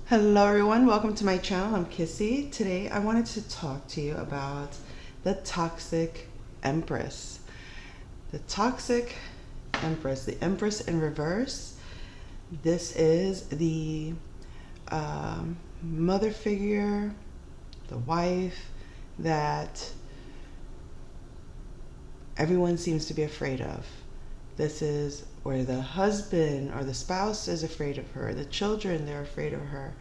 Hello everyone, welcome to my channel. I'm Kissy. Today I wanted to talk to you about the toxic Empress. The toxic Empress, the Empress in reverse. This is the mother figure, the wife that everyone seems to be afraid of. This is where the husband or the spouse is afraid of her, the children, they're afraid of her.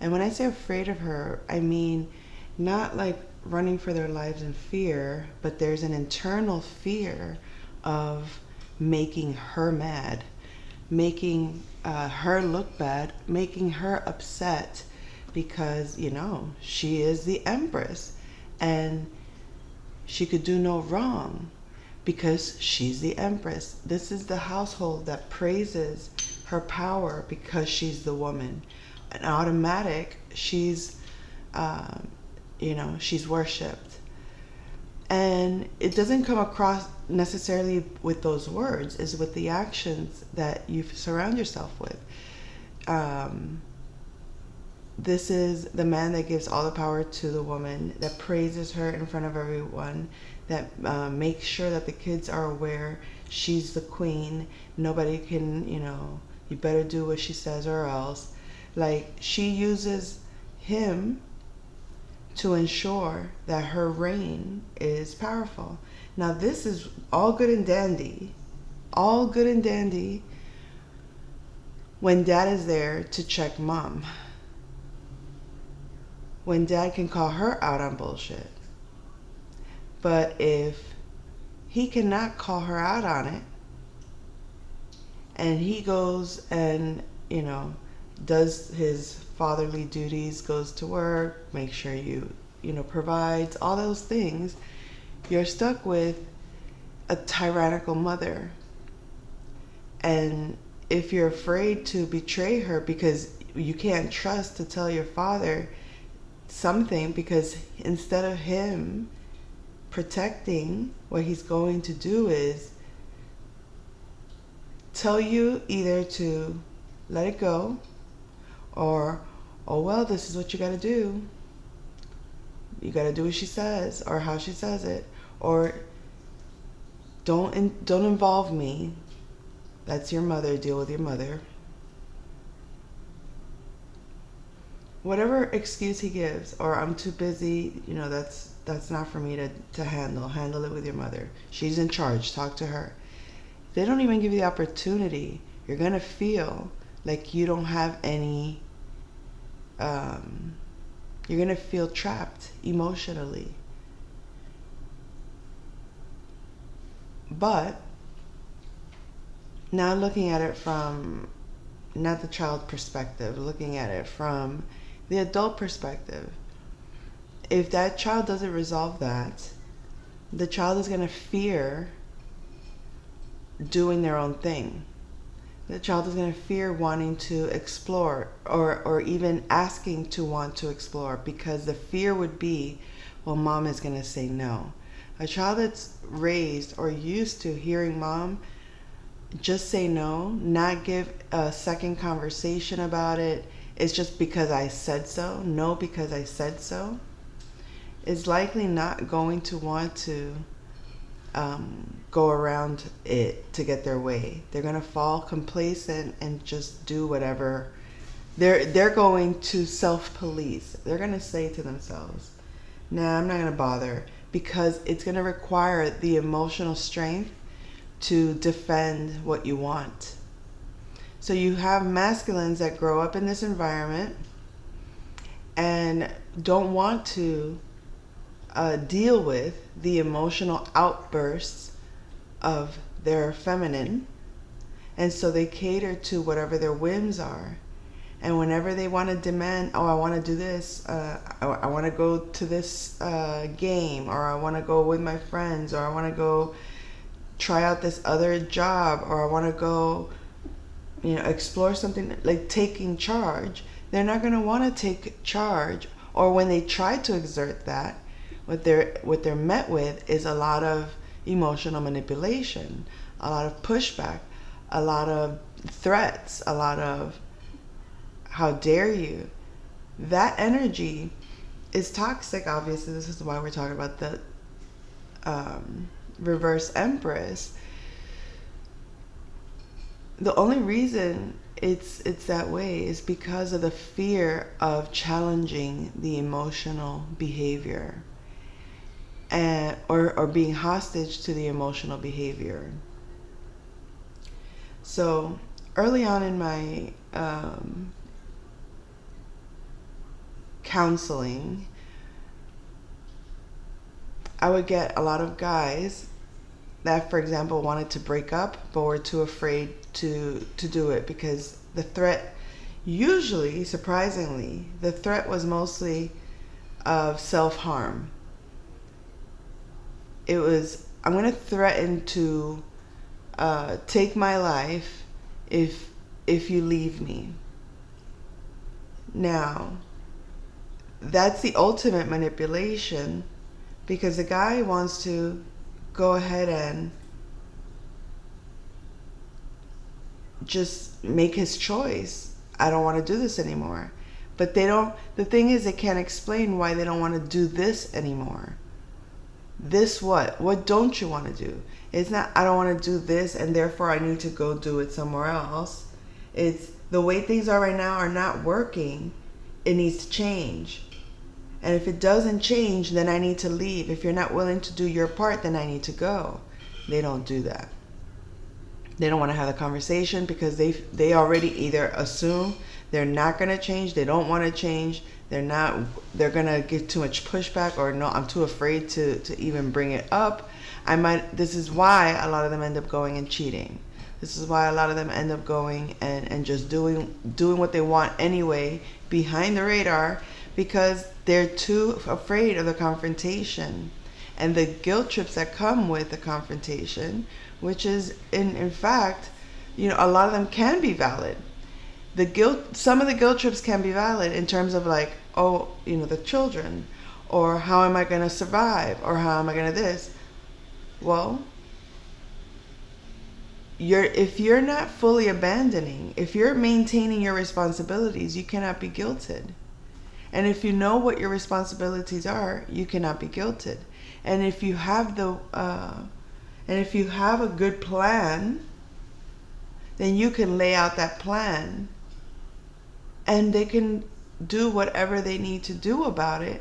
And when I say afraid of her, I mean not like running for their lives in fear, but there's an internal fear of making her mad, making her look bad, making her upset because, she is the Empress and she could do no wrong because she's the Empress. This is the household that praises her power because she's the woman. An automatic, she's worshipped. And it doesn't come across necessarily with those words, it's with the actions that you surround yourself with. This is the man that gives all the power to the woman, that praises her in front of everyone, that makes sure that the kids are aware she's the queen. Nobody can, you better do what she says or else. Like, she uses him to ensure that her reign is powerful. Now, this is all good and dandy. All good and dandy when dad is there to check mom. When dad can call her out on bullshit. But if he cannot call her out on it, and he goes and, does his fatherly duties, goes to work, make sure provides, all those things, you're stuck with a tyrannical mother. And if you're afraid to betray her because you can't trust to tell your father something, because instead of him protecting, what he's going to do is tell you either to let it go or, oh well, this is what you got to do. You got to do what she says or how she says it, or don't involve me. That's your mother. Deal with your mother. Whatever excuse he gives, or I'm too busy, that's not for me to handle it with your mother. She's in charge. Talk to her. If they don't even give you the opportunity, you're gonna feel like you don't have any you're gonna feel trapped emotionally. But now, looking at it from not the child perspective, looking at it from the adult perspective, if that child doesn't resolve that, the child is going to fear doing their own thing. The child is going to fear wanting to explore, or even asking to want to explore, because the fear would be, well, mom is going to say no. A child that's raised or used to hearing mom just say no, not give a second conversation about it, it's just because I said so, no because I said so, is likely not going to want to go around it to get their way. They're going to fall complacent and just do whatever. They're going to self-police. They're going to say to themselves, nah, I'm not going to bother, because it's going to require the emotional strength to defend what you want. So you have masculines that grow up in this environment and don't want to deal with the emotional outbursts of their feminine, and so they cater to whatever their whims are. And whenever they want to demand, oh, I want to do this, I want to go to this game, or I want to go with my friends, or I want to go try out this other job, or I want to go, explore something, like taking charge, they're not going to want to take charge. Or when they try to exert that, what they're met with is a lot of emotional manipulation, a lot of pushback, a lot of threats, a lot of how dare you, that energy is toxic. Obviously, this is why we're talking about the reverse Empress. The only reason it's that way is because of the fear of challenging the emotional behavior, and or being hostage to the emotional behavior. So early on in my counseling, I would get a lot of guys that, for example, wanted to break up but were too afraid to do it because the threat, usually, surprisingly, the threat was mostly of self-harm. It was, I'm going to threaten to take my life if you leave me. Now, that's the ultimate manipulation, because the guy wants to go ahead and just make his choice. I don't want to do this anymore. But they don't, the thing is, they can't explain why they don't want to do this anymore. This what? What don't you want to do? It's not, I don't want to do this and therefore I need to go do it somewhere else. It's the way things are right now are not working. It needs to change. And if it doesn't change, then I need to leave. If you're not willing to do your part, then I need to go. They don't do that. They don't want to have the conversation because they already either assume they're not going to change, they don't want to change, they're going to get too much pushback, or no, I'm too afraid to even bring it up. This is why a lot of them end up going and cheating. This is why a lot of them end up going and just doing what they want anyway, behind the radar, because they're too afraid of the confrontation and the guilt trips that come with the confrontation, which is in fact, a lot of them can be valid. Some of the guilt trips can be valid in terms of like, oh, the children, or how am I going to survive, or how am I going to this. Well, if you're not fully abandoning, if you're maintaining your responsibilities, you cannot be guilted. And if you know what your responsibilities are, you cannot be guilted. And if you have a good plan, then you can lay out that plan, and they can do whatever they need to do about it,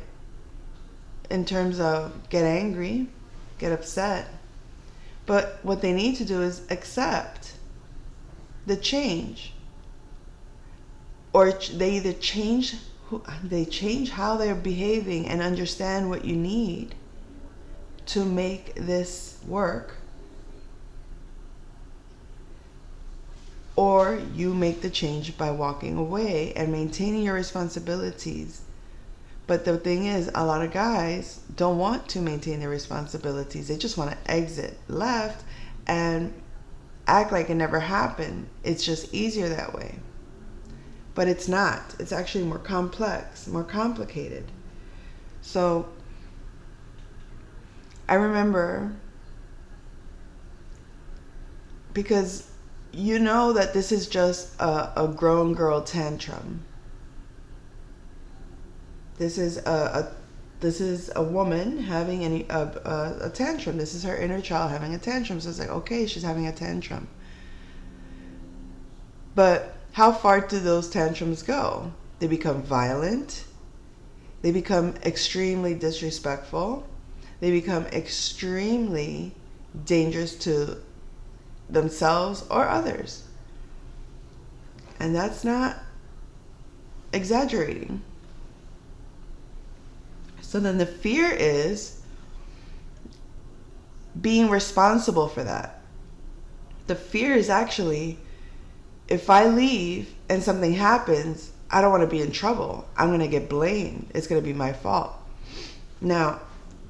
in terms of get angry, get upset. But what they need to do is accept the change, or they either change how they're behaving and understand what you need to make this work, or you make the change by walking away and maintaining your responsibilities. But the thing is, a lot of guys don't want to maintain their responsibilities. They just want to exit left and act like it never happened. It's just easier that way. But it's not. It's actually more complex, more complicated. So I remember, because that this is just a grown girl tantrum. This is a woman having a tantrum. This is her inner child having a tantrum. So it's like, okay, she's having a tantrum. But how far do those tantrums go? They become violent. They become extremely disrespectful. They become extremely dangerous to themselves or others. And that's not exaggerating. So then the fear is being responsible for that. The fear is actually, if I leave and something happens, I don't want to be in trouble. I'm going to get blamed. It's going to be my fault. Now,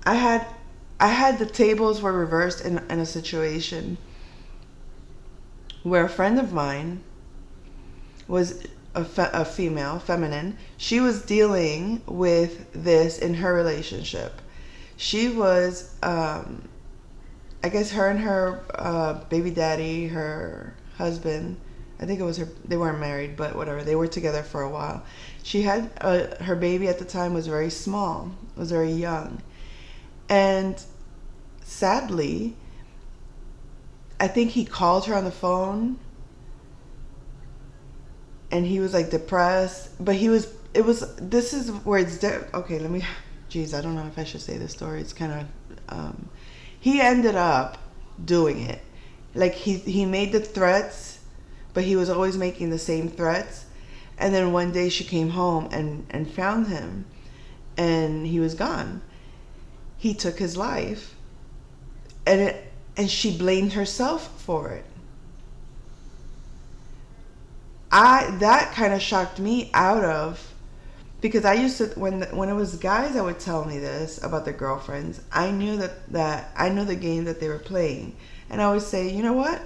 I had the tables were reversed in a situation where a friend of mine was a female, feminine. She was dealing with this in her relationship. She was, I guess her and her baby daddy, her husband, I think it was her. They weren't married, but whatever. They were together for a while. She had her baby at the time was very small, was very young, and sadly, I think he called her on the phone, and he was like depressed. But he was. It was. This is where it's. Okay, let me. Geez, I don't know if I should say this story. It's kind of. He ended up doing it. Like he made the threats, but he was always making the same threats. And then one day she came home and found him, and he was gone. He took his life, and she blamed herself for it. That kind of shocked me out of, because I used to, when it was guys that would tell me this about their girlfriends, I knew that I knew the game that they were playing, and I always say, you know what?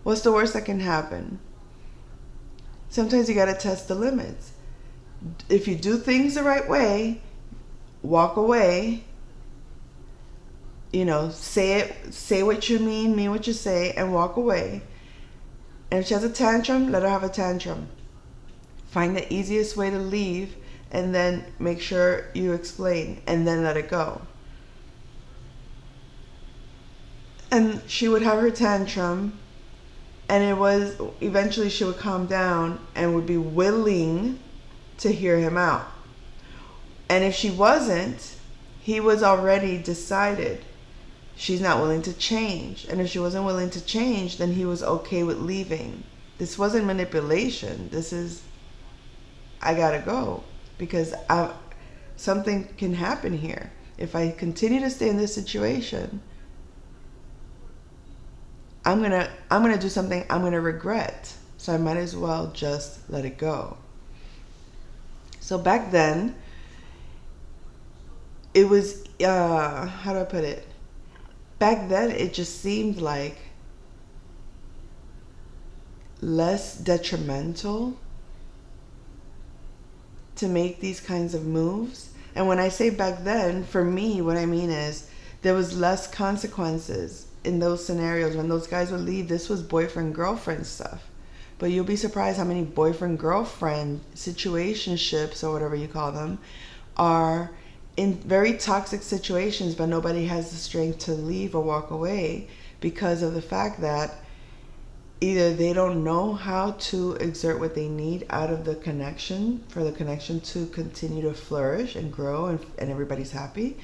What's the worst that can happen? Sometimes you gotta test the limits. If you do things the right way, walk away. Say what you mean what you say, and walk away. And if she has a tantrum, let her have a tantrum. Find the easiest way to leave, and then make sure you explain, and then let it go. And she would have her tantrum, and it was eventually she would calm down and would be willing to hear him out. And if she wasn't, he was already decided she's not willing to change. And if she wasn't willing to change, then he was okay with leaving. This wasn't manipulation. This is, I gotta go, because something can happen here. If I continue to stay in this situation, I'm gonna do something I'm gonna regret. So I might as well just let it go. So back then, it was how do I put it? Back then, it just seemed like less detrimental to make these kinds of moves. And when I say back then, for me, what I mean is there was less consequences in those scenarios. When those guys would leave, this was boyfriend-girlfriend stuff. But you'll be surprised how many boyfriend-girlfriend situationships, or whatever you call them, are in very toxic situations, but nobody has the strength to leave or walk away because of the fact that either they don't know how to exert what they need out of the connection for the connection to continue to flourish and grow, and everybody's happy.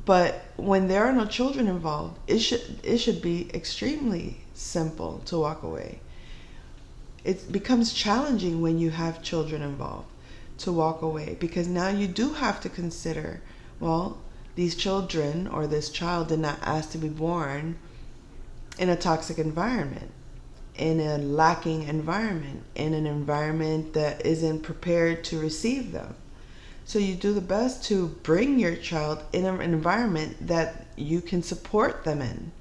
But when there are no children involved, it should be extremely simple to walk away. It becomes challenging when you have children involved to walk away, because now you do have to consider, well, these children or this child did not ask to be born in a toxic environment, in a lacking environment, in an environment that isn't prepared to receive them. So you do the best to bring your child in an environment that you can support them in.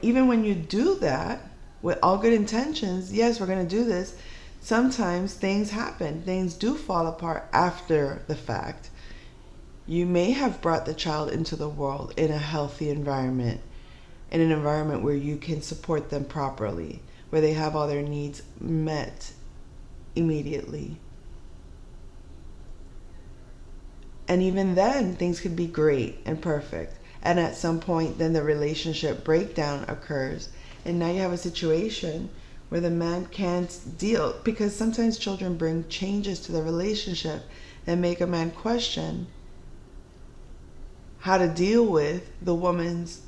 Even when you do that with all good intentions, yes, we're going to do this, sometimes things happen. Things do fall apart after the fact. You may have brought the child into the world in a healthy environment, in an environment where you can support them properly, where they have all their needs met immediately. And even then, things could be great and perfect. And at some point, then the relationship breakdown occurs. And now you have a situation where the man can't deal, because sometimes children bring changes to the relationship that make a man question how to deal with the woman's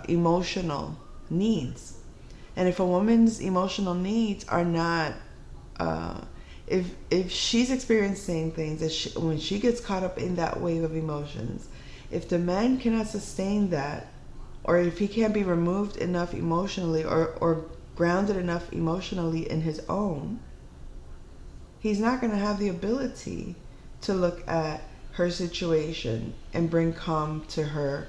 emotional needs. And if a woman's emotional needs are not, if she's experiencing things that when she gets caught up in that wave of emotions, if the man cannot sustain that, or if he can't be removed enough emotionally, or grounded enough emotionally in his own, he's not going to have the ability to look at her situation and bring calm to her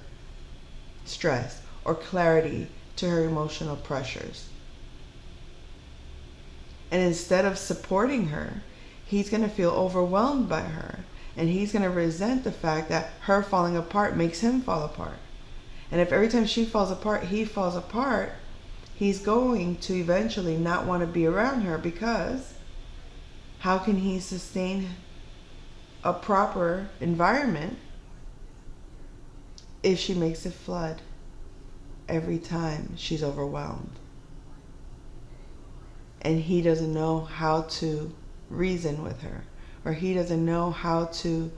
stress, or clarity to her emotional pressures. And instead of supporting her, he's going to feel overwhelmed by her, and he's going to resent the fact that her falling apart makes him fall apart. And if every time she falls apart, he falls apart, he's going to eventually not want to be around her, because how can he sustain a proper environment if she makes it flood every time she's overwhelmed? And he doesn't know how to reason with her, or he doesn't know how to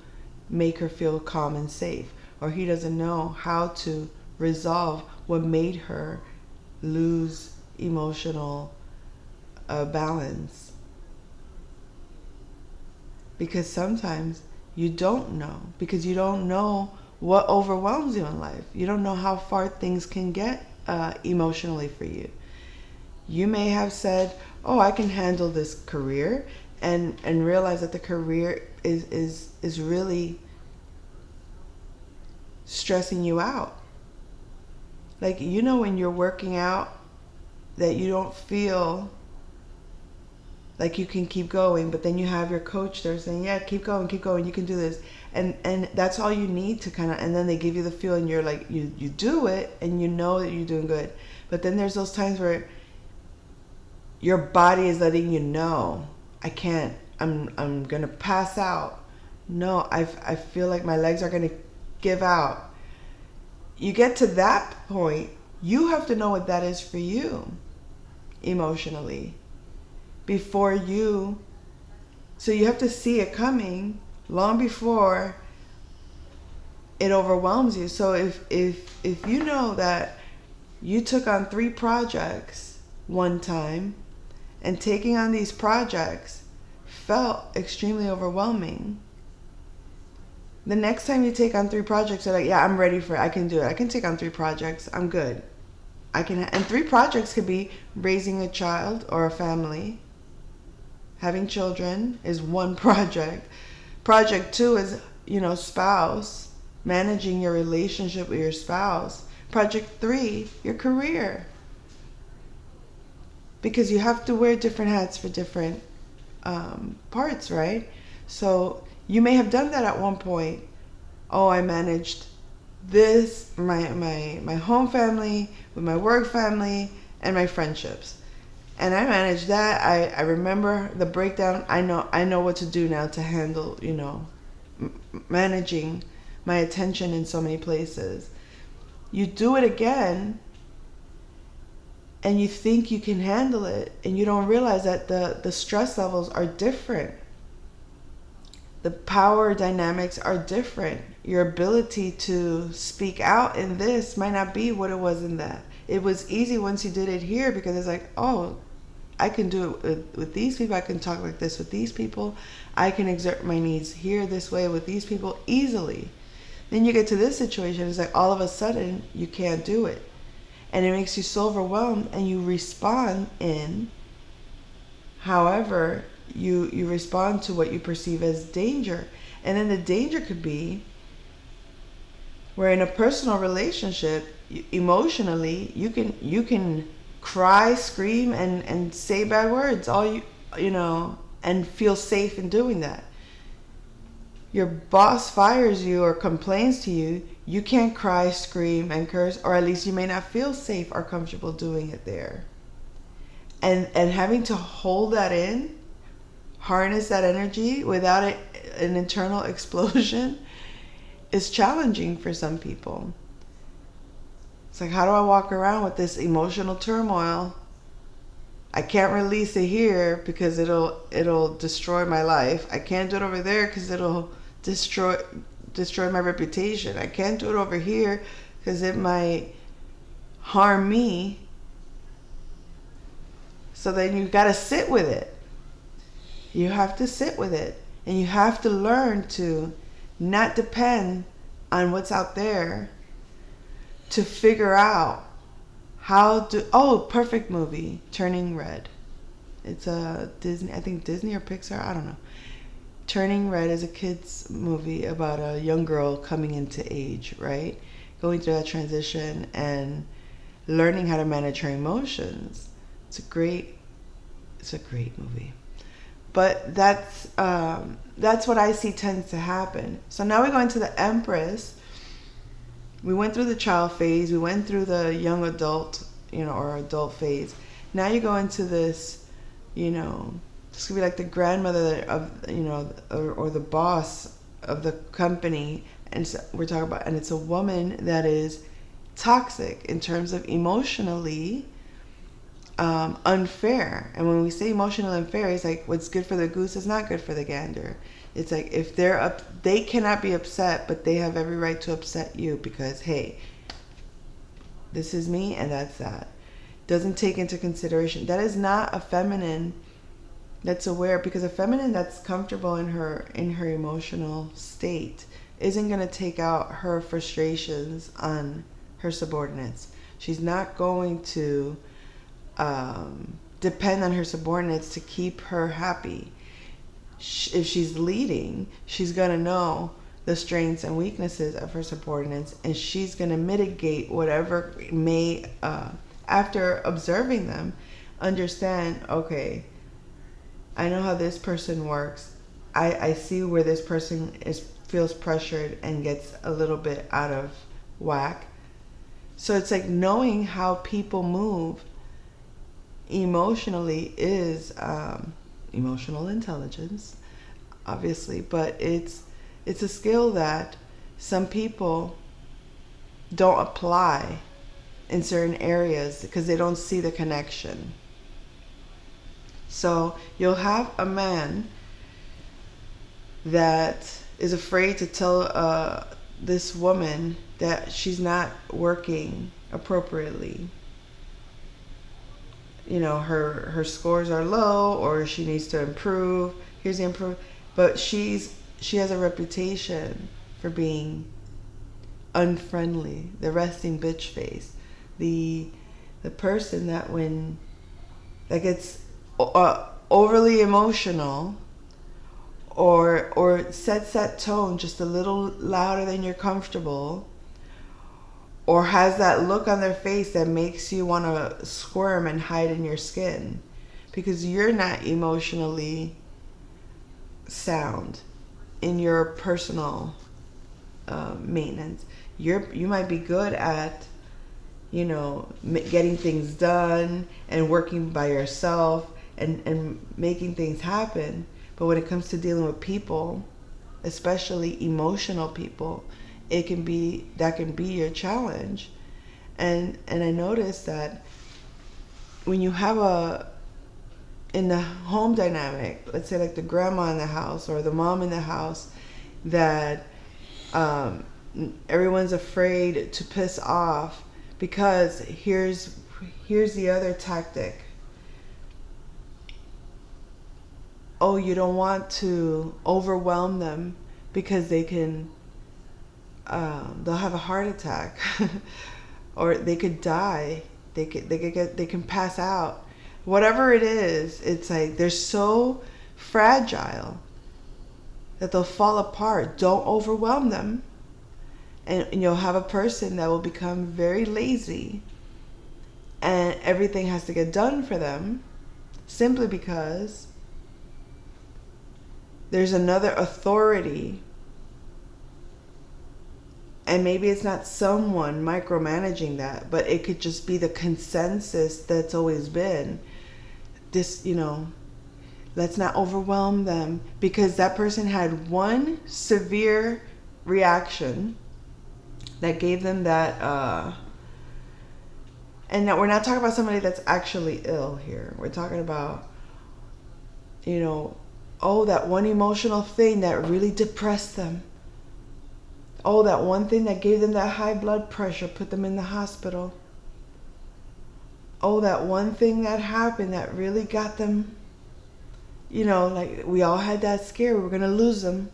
make her feel calm and safe, or he doesn't know how to resolve what made her lose emotional balance. Because sometimes you don't know, because you don't know what overwhelms you in life. You don't know how far things can get emotionally for you. You may have said, oh, I can handle this career, and realize that the career is really stressing you out. Like, you know, when you're working out, that you don't feel like you can keep going, but then you have your coach there saying, yeah, keep going, you can do this. And that's all you need to kind of, and then they give you the feel, and you're like, you do it, and you know that you're doing good. But then there's those times where your body is letting you know, I can't, I'm gonna pass out. No, I feel like my legs are gonna give out. You get to that point, you have to know what that is for you emotionally before you, so you have to see it coming long before it overwhelms you. So if you know that you took on 3 projects one time, and taking on these projects felt extremely overwhelming, the next time you take on 3 projects, you're like, yeah, I'm ready for it. I can do it. I can take on 3 projects. I'm good. And 3 projects could be raising a child or a family. Having children is one project. Project 2 is, spouse, managing your relationship with your spouse. Project 3, your career. Because you have to wear different hats for different parts, right? So you may have done that at one point. Oh, I managed this, my home family, with my work family, and my friendships. And I managed that. I remember the breakdown. I know what to do now to handle, managing my attention in so many places. You do it again, and you think you can handle it, and you don't realize that the stress levels are different. The power dynamics are different. Your ability to speak out in this might not be what it was in that. It was easy once you did it here, because it's like, oh, I can do it with these people. I can talk like this with these people. I can exert my needs here this way with these people easily. Then you get to this situation, it's like all of a sudden you can't do it. And it makes you so overwhelmed, and you respond in however you respond to what you perceive as danger. And then the danger could be where in a personal relationship, emotionally, you can cry, scream, and say bad words, and feel safe in doing that. Your boss fires you or complains to you, you can't cry, scream, and curse, or at least you may not feel safe or comfortable doing it there. And having to hold that in, harness that energy without an internal explosion, is challenging for some people. It's like, how do I walk around with this emotional turmoil? I can't release it here because it'll destroy my life. I can't do it over there because it'll destroy my reputation. I can't do it over here because it might harm me. So then you got to sit with it. You have to sit with it, and you have to learn to not depend on what's out there to figure out perfect movie, Turning Red. It's a Disney, I think Disney or Pixar, I don't know. Turning Red is a kid's movie about a young girl coming into age, right? Going through that transition and learning how to manage her emotions. It's a great movie. But that's what I see tends to happen. So now we go into the Empress. We went through the child phase. We went through the young adult or adult phase. Now you go into this, this could be like the grandmother of, or the boss of the company, and so we're talking about, and it's a woman that is toxic in terms of emotionally unfair. And when we say emotionally unfair, it's like what's good for the goose is not good for the gander. It's like if they're up, they cannot be upset, but they have every right to upset you because, hey, this is me and that's that. Doesn't take into consideration. That is not a feminine that's aware, because a feminine that's comfortable in her emotional state isn't going to take out her frustrations on her subordinates. She's not going to depend on her subordinates to keep her happy. If she's leading, she's going to know the strengths and weaknesses of her subordinates, and she's going to mitigate whatever may, after observing them, understand, okay, I know how this person works. I see where this person feels pressured and gets a little bit out of whack. So it's like knowing how people move emotionally is emotional intelligence, obviously, but it's a skill that some people don't apply in certain areas because they don't see the connection. So you'll have a man that is afraid to tell this woman that she's not working appropriately. Her scores are low, or she needs to improve. Here's the improve. But she has a reputation for being unfriendly, the resting bitch face, the person that gets overly emotional, or sets that tone just a little louder than you're comfortable, or has that look on their face that makes you want to squirm and hide in your skin because you're not emotionally sound in your personal maintenance. You might be good at getting things done and working by yourself and making things happen, but when it comes to dealing with people, especially emotional people, that can be your challenge. And I noticed that when you have in the home dynamic, let's say like the grandma in the house or the mom in the house, that everyone's afraid to piss off, because here's the other tactic. Oh, you don't want to overwhelm them because they can they'll have a heart attack or they could die. They can pass out. Whatever it is, it's like they're so fragile that they'll fall apart. Don't overwhelm them. And you'll have a person that will become very lazy and everything has to get done for them simply because there's another authority. And maybe it's not someone micromanaging that, but it could just be the consensus that's always been. This, let's not overwhelm them, because that person had one severe reaction that gave them that, and that we're not talking about somebody that's actually ill here. We're talking about, that one emotional thing that really depressed them. Oh, that one thing that gave them that high blood pressure, put them in the hospital. Oh, that one thing that happened that really got them, like we all had that scare, we were going to lose them.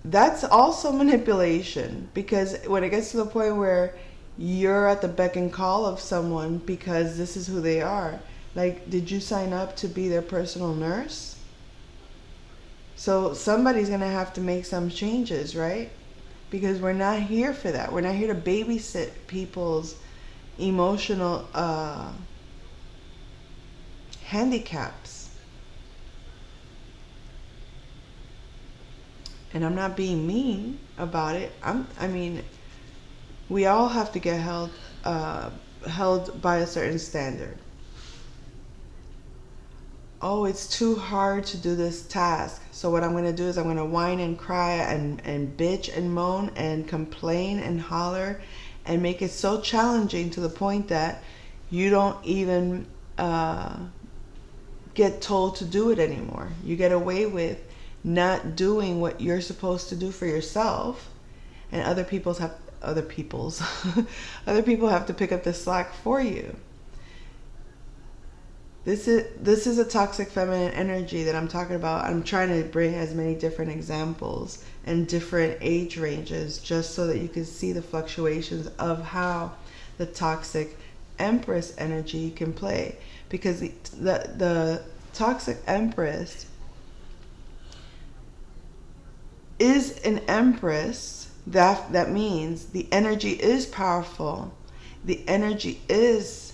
That's also manipulation, because when it gets to the point where you're at the beck and call of someone because this is who they are, like, did you sign up to be their personal nurse? So somebody's going to have to make some changes, right? Because we're not here for that. We're not here to babysit people's emotional handicaps. And I'm not being mean about it. I mean, we all have to get held by a certain standard. Oh, it's too hard to do this task. So what I'm going to do is I'm going to whine and cry and bitch and moan and complain and holler and make it so challenging to the point that you don't even get told to do it anymore. You get away with not doing what you're supposed to do for yourself, and other people have to pick up the slack for you. This is a toxic feminine energy that I'm talking about. I'm trying to bring as many different examples and different age ranges just so that you can see the fluctuations of how the toxic Empress energy can play. Because the toxic Empress is an Empress. That means the energy is powerful. The energy is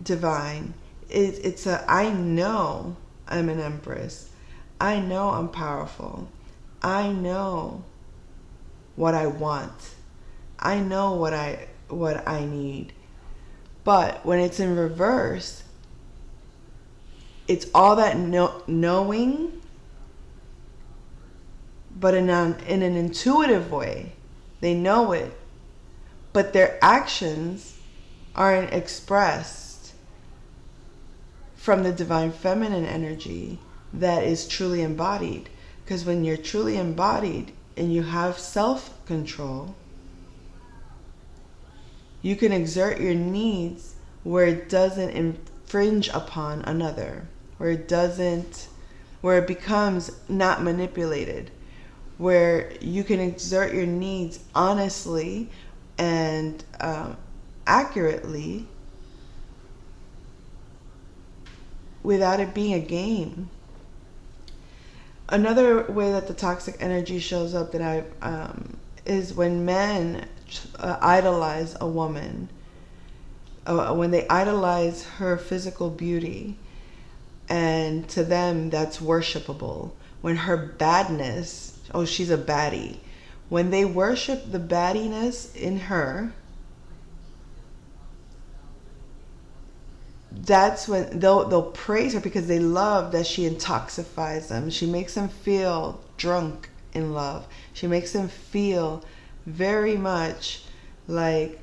divine. It's I know I'm an Empress. I know I'm powerful. I know what I want. I know what I need. But when it's in reverse, it's all that knowing, but in an intuitive way. They know it, but their actions aren't expressed from the divine feminine energy that is truly embodied. Because when you're truly embodied and you have self-control, you can exert your needs where it doesn't infringe upon another, where it becomes not manipulated, where you can exert your needs honestly and accurately without it being a game. Another way that the toxic energy shows up that is when men idolize a woman, when they idolize her physical beauty, and to them that's worshipable. When her badness, oh, she's a baddie. When they worship the baddiness in her, that's when they'll praise her because they love that she intoxifies them. She makes them feel drunk in love. She makes them feel very much like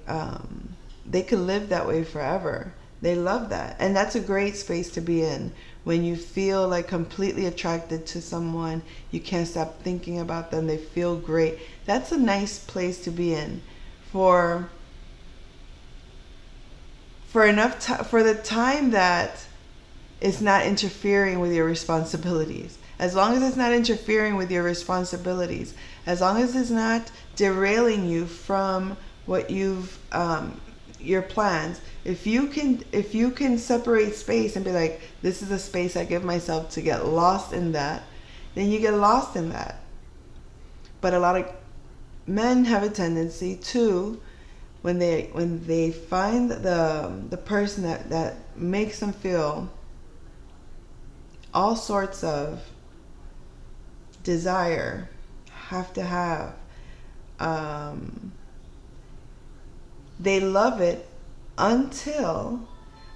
they could live that way forever. They love that. And that's a great space to be in. When you feel like completely attracted to someone, you can't stop thinking about them, they feel great. That's a nice place to be in for the time that it's not interfering with your responsibilities. As long as it's not interfering with your responsibilities, as long as it's not derailing you from what you've your plans. If you can separate space and be like, this is a space I give myself to get lost in that, then you get lost in that. But a lot of men have a tendency to, when they find the person that makes them feel all sorts of desire, have to have, they love it until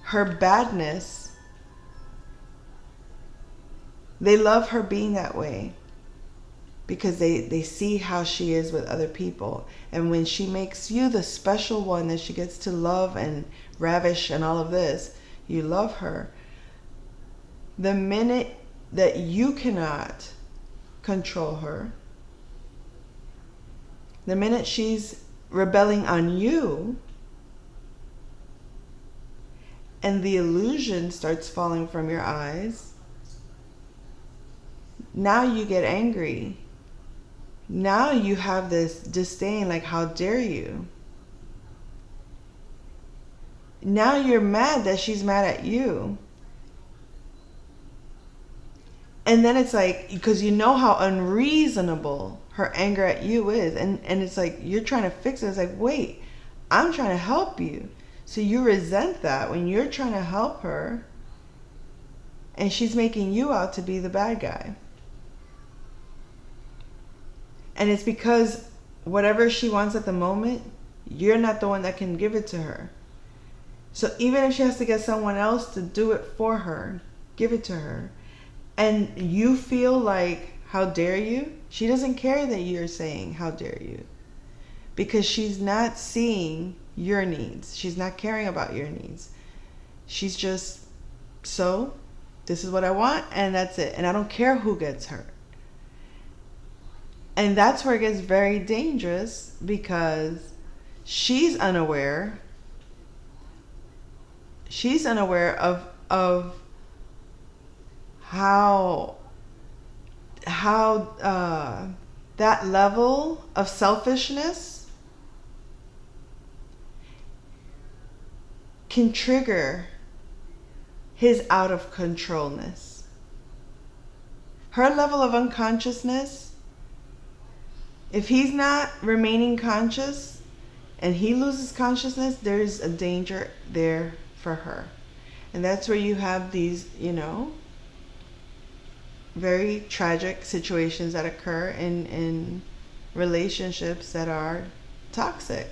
her badness, they love her being that way because they see how she is with other people. And when she makes you the special one that she gets to love and ravish and all of this, you love her. The minute that you cannot control her, the minute she's rebelling on you, and the illusion starts falling from your eyes, now you get angry. Now you have this disdain, like, how dare you? Now you're mad that she's mad at you. And then it's like, because you know how unreasonable her anger at you is. And it's like, you're trying to fix it. It's like, wait, I'm trying to help you. So you resent that when you're trying to help her and she's making you out to be the bad guy. And it's because whatever she wants at the moment, You're not the one that can give it to her. So even if she has to get someone else to do it for her, give it to her, and you feel like, how dare you? She doesn't care that you're saying, how dare you? Because she's not seeing your needs. She's not caring about your needs. She's just, so this is what I want, and that's it. And I don't care who gets hurt. And that's where it gets very dangerous, because she's unaware. She's unaware of how that level of selfishness can trigger his out of controlness. Her level of unconsciousness, if he's not remaining conscious and he loses consciousness, there's a danger there for her. And that's where you have these, very tragic situations that occur in relationships that are toxic,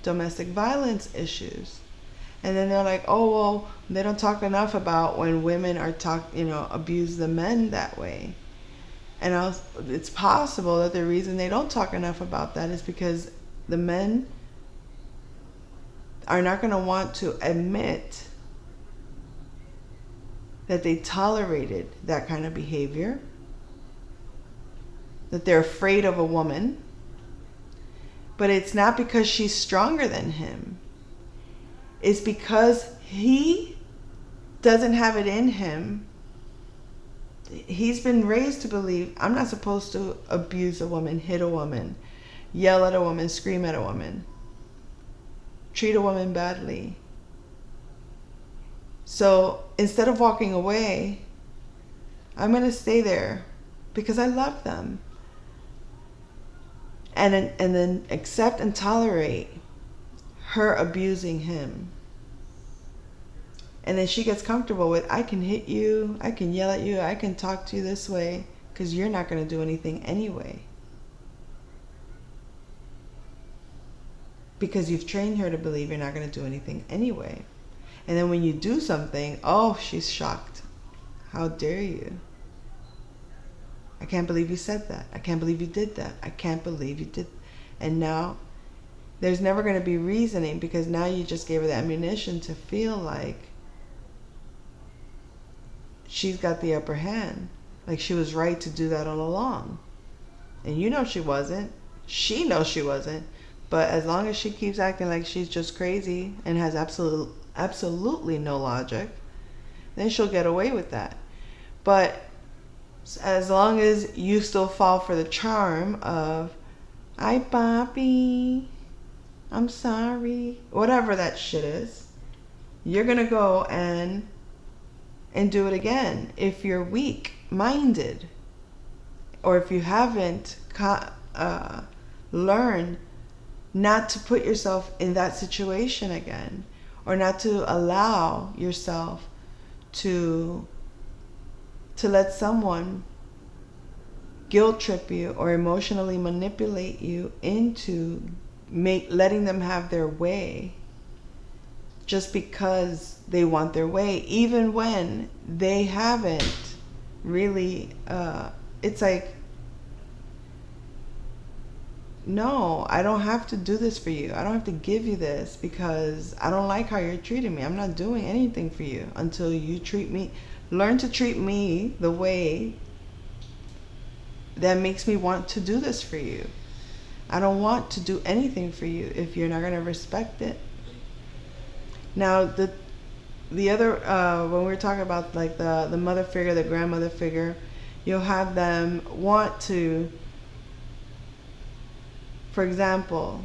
domestic violence issues. And then they're like, oh, well, they don't talk enough about when women are abuse the men that way. And it's possible that the reason they don't talk enough about that is because the men are not going to want to admit that they tolerated that kind of behavior, that they're afraid of a woman. But it's not because she's stronger than him. It's because he doesn't have it in him. He's been raised to believe, I'm not supposed to abuse a woman, hit a woman, yell at a woman, scream at a woman, treat a woman badly. So instead of walking away, I'm going to stay there because I love them. And then accept and tolerate her abusing him. And then she gets comfortable with, I can hit you, I can yell at you, I can talk to you this way, because you're not going to do anything anyway. Because you've trained her to believe you're not going to do anything anyway. And then when you do something, oh, she's shocked. How dare you? I can't believe you said that. I can't believe you did that. I can't believe you did. And now there's never going to be reasoning, because now you just gave her the ammunition to feel like she's got the upper hand. Like she was right to do that all along. And you know she wasn't. She knows she wasn't. But as long as she keeps acting like she's just crazy and has absolutely no logic, then she'll get away with that. But as long as you still fall for the charm of, hi, Poppy, I'm sorry, whatever that shit is, you're going to go and do it again if you're weak-minded, or if you haven't learned not to put yourself in that situation again, or not to allow yourself to let someone guilt trip you or emotionally manipulate you into letting them have their way just because they want their way, even when they haven't really. It's like, no, I don't have to do this for you. I don't have to give you this because I don't like how you're treating me. I'm not doing anything for you until you learn to treat me the way that makes me want to do this for you. I don't want to do anything for you if you're not going to respect it. Now, the other, when we're talking about like the mother figure, the grandmother figure, you'll have them want to, for example,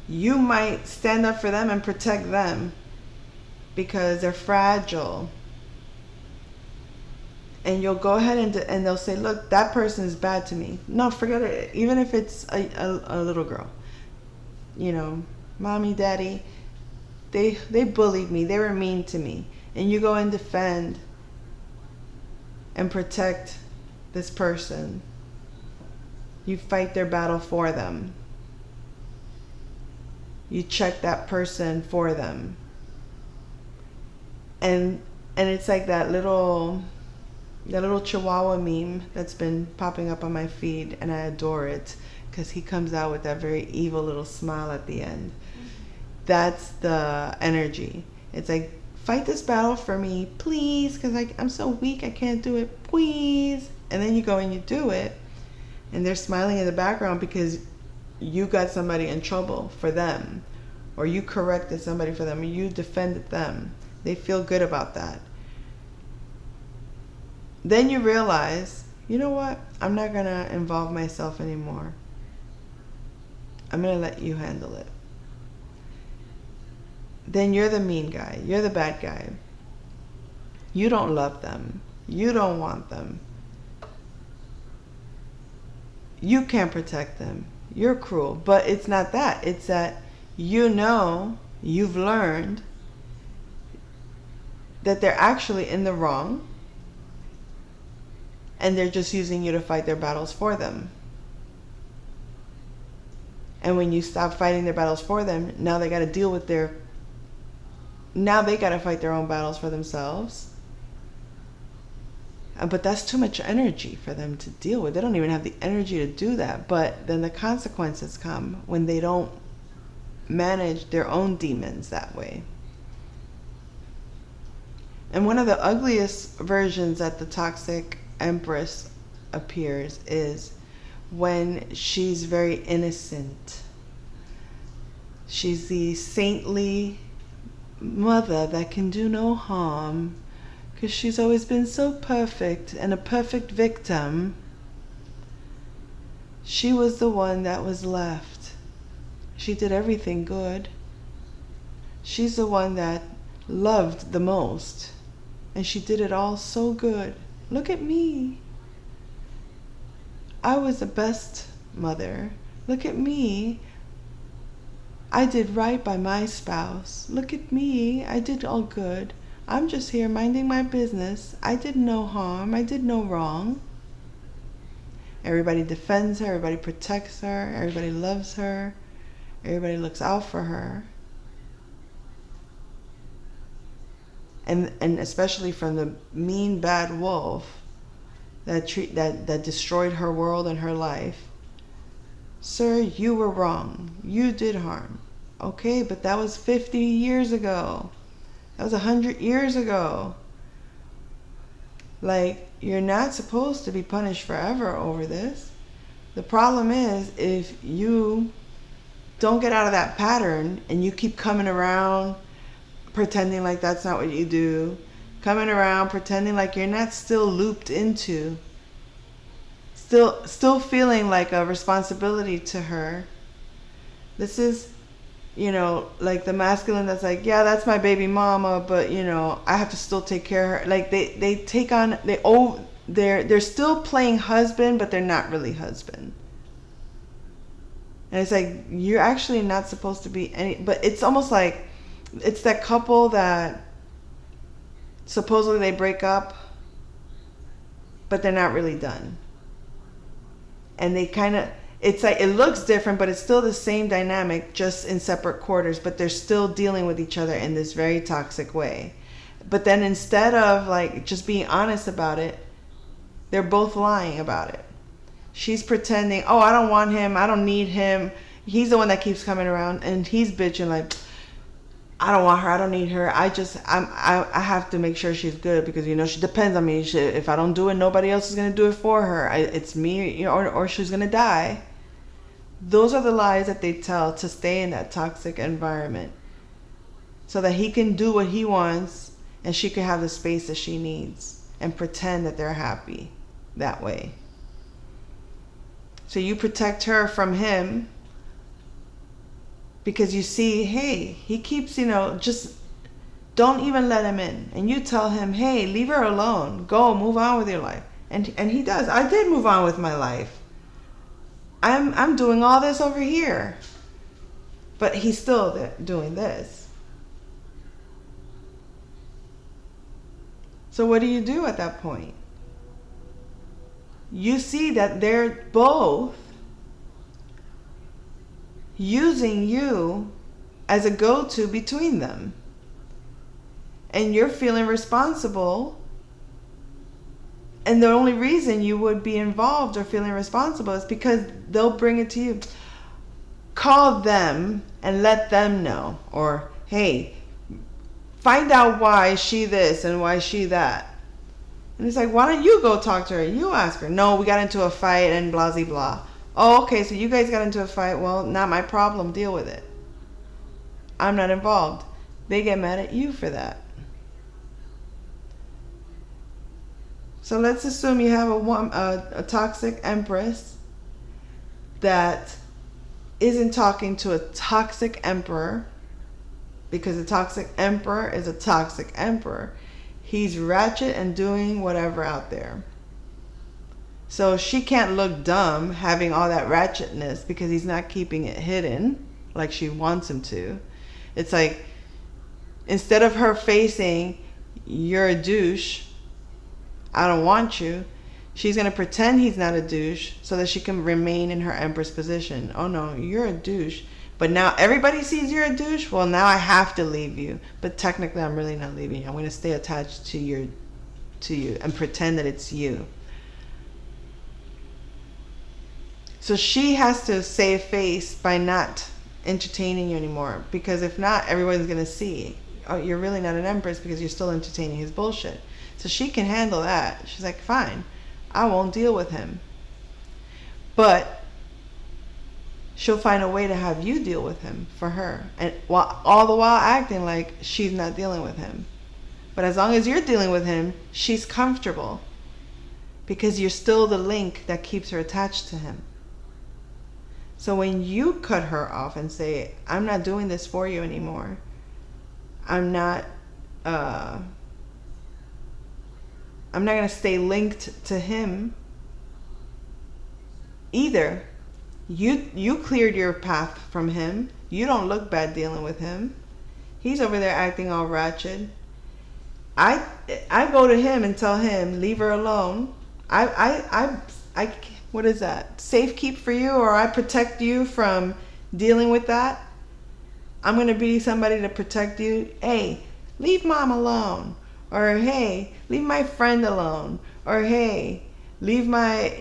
you might stand up for them and protect them because they're fragile. And you'll go ahead and they'll say, look, that person is bad to me. No, forget it. Even if it's a little girl. Mommy, daddy, they bullied me. They were mean to me. And you go and defend and protect this person. You fight their battle for them. You check that person for them. And it's like that little chihuahua meme that's been popping up on my feed, and I adore it because he comes out with that very evil little smile at the end. That's the energy. It's like, fight this battle for me, please, because I'm so weak, I can't do it, please. And then you go and you do it, and they're smiling in the background because you got somebody in trouble for them, or you corrected somebody for them, or you defended them. They feel good about that. Then you realize, you know what? I'm not going to involve myself anymore. I'm going to let you handle it. Then you're the mean guy. You're the bad guy. You don't love them. You don't want them. You can't protect them. You're cruel. But it's not that. It's that you've learned that they're actually in the wrong, and they're just using you to fight their battles for them. And when you stop fighting their battles for them, now they got to deal with now they got to fight their own battles for themselves. But that's too much energy for them to deal with. They don't even have the energy to do that. But then the consequences come when they don't manage their own demons that way. And one of the ugliest versions that the toxic Empress appears is when she's very innocent. She's the saintly mother that can do no harm because she's always been so perfect and a perfect victim. She was the one that was left. She did everything good. She's the one that loved the most, and she did it all so good. Look at me. I was the best mother. Look at me. I did right by my spouse. Look at me. I did all good. I'm just here minding my business. I did no harm. I did no wrong. Everybody defends her. Everybody protects her. Everybody loves her. Everybody looks out for her. And especially from the mean, bad wolf that destroyed her world and her life. Sir, you were wrong. You did harm. Okay, but that was 50 years ago. That was 100 years ago. Like, you're not supposed to be punished forever over this. The problem is, if you don't get out of that pattern and you keep coming around pretending like that's not what you do, coming around pretending like you're not still looped into, still feeling like a responsibility to her. This is, like the masculine that's like, yeah, that's my baby mama, but I have to still take care of her. Like they take on, they're still playing husband, but they're not really husband. And it's like, you're actually not supposed to be any, but it's almost like it's that couple that supposedly they break up, but they're not really done. And they kind of, it's like, it looks different, but it's still the same dynamic, just in separate quarters, but they're still dealing with each other in this very toxic way. But then instead of like just being honest about it, they're both lying about it. She's pretending, oh, I don't want him, I don't need him. He's the one that keeps coming around, and he's bitching like, I don't want her, I don't need her. I have to make sure she's good because she depends on me. If I don't do it, nobody else is gonna do it for her. It's me, or she's gonna die. Those are the lies that they tell to stay in that toxic environment, so that he can do what he wants and she can have the space that she needs and pretend that they're happy that way. So you protect her from him because you see, hey, he keeps, just don't even let him in. And you tell him, hey, leave her alone. Go, move on with your life. And he does. I did move on with my life. I'm doing all this over here. But he's still doing this. So what do you do at that point? You see that they're both using you as a go-to between them. And you're feeling responsible. And the only reason you would be involved or feeling responsible is because they'll bring it to you. Call them and let them know. Or, hey, find out why she this and why she that. And it's like, why don't you go talk to her? You ask her. No, we got into a fight and blah, blah, blah. Oh, okay, so you guys got into a fight. Well, not my problem. Deal with it. I'm not involved. They get mad at you for that. So let's assume you have a toxic empress that isn't talking to a toxic emperor, because a toxic emperor is a toxic emperor. He's ratchet and doing whatever out there. So she can't look dumb having all that ratchetness because he's not keeping it hidden like she wants him to. It's like, instead of her facing, you're a douche, I don't want you, she's going to pretend he's not a douche so that she can remain in her empress position. Oh no, you're a douche. But now everybody sees you're a douche. Well, now I have to leave you. But technically, I'm really not leaving you. I'm going to stay attached to you and pretend that it's you. So she has to save face by not entertaining you anymore. Because if not, everyone's going to see, oh, you're really not an empress because you're still entertaining his bullshit. So she can handle that. She's like, fine, I won't deal with him. But she'll find a way to have you deal with him for her. And all the while acting like she's not dealing with him. But as long as you're dealing with him, she's comfortable. Because you're still the link that keeps her attached to him. So when you cut her off and say, I'm not doing this for you anymore. I'm not going to stay linked to him either. You cleared your path from him. You don't look bad dealing with him. He's over there acting all ratchet. I go to him and tell him, leave her alone. I what is that? Safe keep for you, or I protect you from dealing with that. I'm going to be somebody to protect you. Hey, leave mom alone. Or hey, leave my friend alone. Or hey, leave my,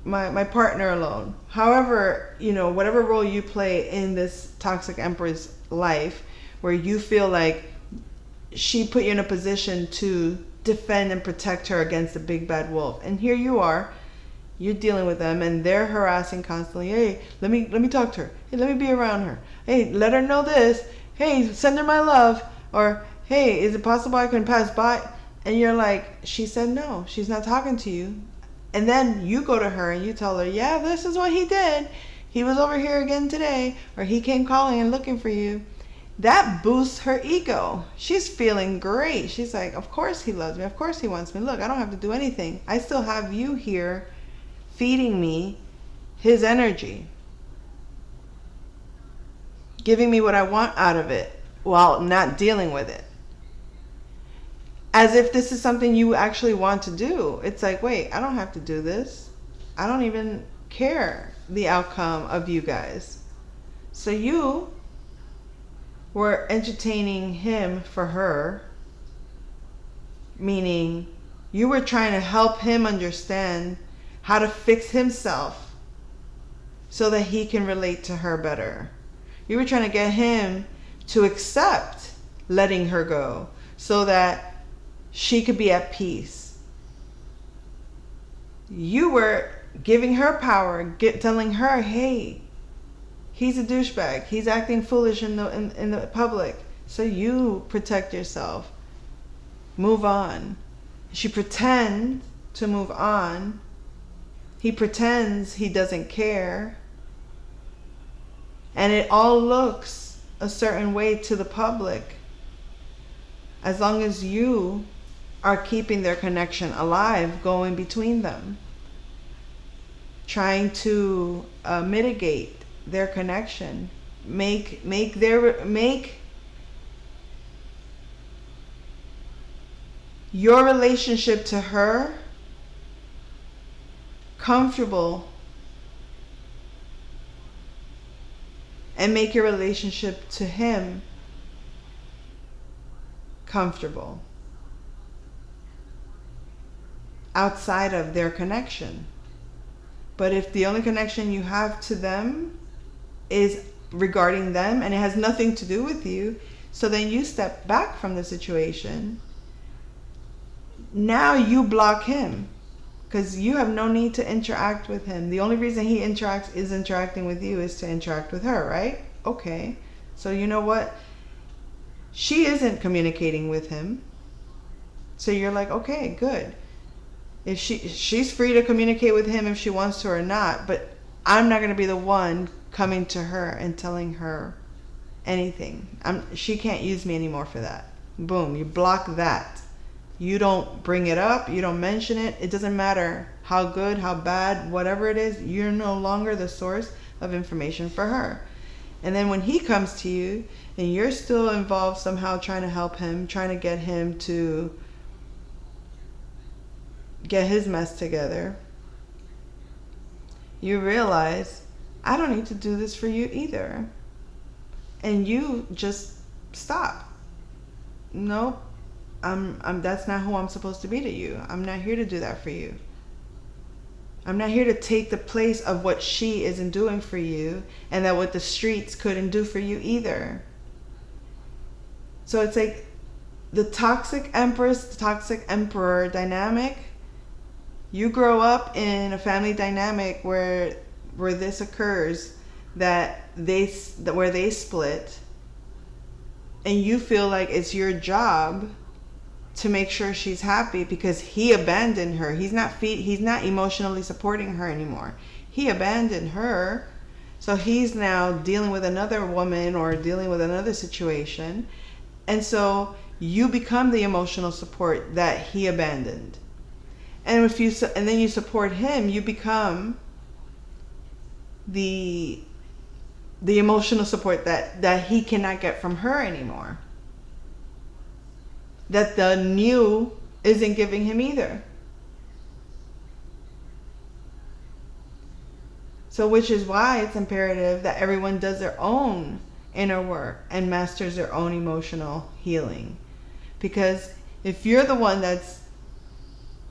my partner alone. However, whatever role you play in this toxic empress life, where you feel like she put you in a position to defend and protect her against the big bad wolf. And here you are, you're dealing with them and they're harassing constantly. Hey, let me talk to her. Hey, let me be around her. Hey, let her know this. Hey, send her my love. Or hey, is it possible I can pass by? And you're like, she said no, she's not talking to you. And then you go to her and you tell her, yeah, this is what he did. He was over here again today, or he came calling and looking for you. That boosts her ego. She's feeling great. She's like, of course he loves me. Of course he wants me. Look, I don't have to do anything. I still have you here feeding me his energy, giving me what I want out of it while not dealing with it. As if this is something you actually want to do. It's like, wait, I don't have to do this. I don't even care the outcome of you guys. So you were entertaining him for her, meaning you were trying to help him understand how to fix himself so that he can relate to her better. You were trying to get him to accept letting her go so that she could be at peace. You were giving her power, telling her, hey, he's a douchebag. He's acting foolish in the public. So you protect yourself. Move on. She pretends to move on. He pretends he doesn't care. And it all looks a certain way to the public. As long as you are keeping their connection alive, going between them. Trying to mitigate their connection. Make your relationship to her comfortable and make your relationship to him comfortable outside of their connection. But if the only connection you have to them is regarding them and it has nothing to do with you, so then you step back from the situation. Now you block him because you have no need to interact with him. The only reason he is interacting with you is to interact with her, right? Okay. So you know what? She isn't communicating with him. So you're like, okay, good. If she's free to communicate with him if she wants to or not, but I'm not going to be the one coming to her and telling her anything. She can't use me anymore for that. Boom, you block that. You don't bring it up, you don't mention it. It doesn't matter how good, how bad, whatever it is, you're no longer the source of information for her. And then when he comes to you and you're still involved somehow trying to help him, trying to get him to get his mess together, you realize, I don't need to do this for you either. And you just stop. Nope. I'm that's not who I'm supposed to be to you. I'm not here to do that for you. I'm not here to take the place of what she isn't doing for you, and that what the streets couldn't do for you either. So it's like the toxic empress, the toxic emperor dynamic. You grow up in a family dynamic where this occurs, where they split, and you feel like it's your job to make sure she's happy because he abandoned her. He's not emotionally supporting her anymore. He abandoned her. So he's now dealing with another woman or dealing with another situation. And so you become the emotional support that he abandoned. And then you support him, you become the emotional support that he cannot get from her anymore. That the new isn't giving him either. So which is why it's imperative that everyone does their own inner work and masters their own emotional healing. Because if you're the one that's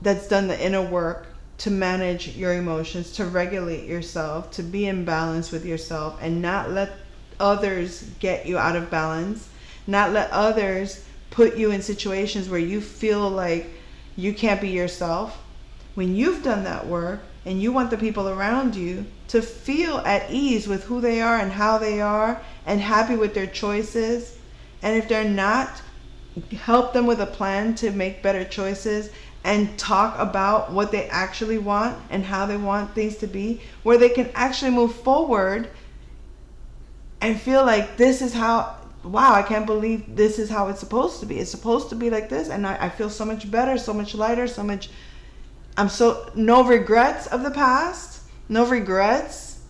done the inner work to manage your emotions, to regulate yourself, to be in balance with yourself, and not let others get you out of balance, not let others put you in situations where you feel like you can't be yourself. When you've done that work and you want the people around you to feel at ease with who they are and how they are and happy with their choices, and if they're not, help them with a plan to make better choices and talk about what they actually want and how they want things to be, where they can actually move forward and feel like this is how, wow, I can't believe this is how it's supposed to be. It's supposed to be like this, and I feel so much better, so much lighter, no regrets of the past, no regrets.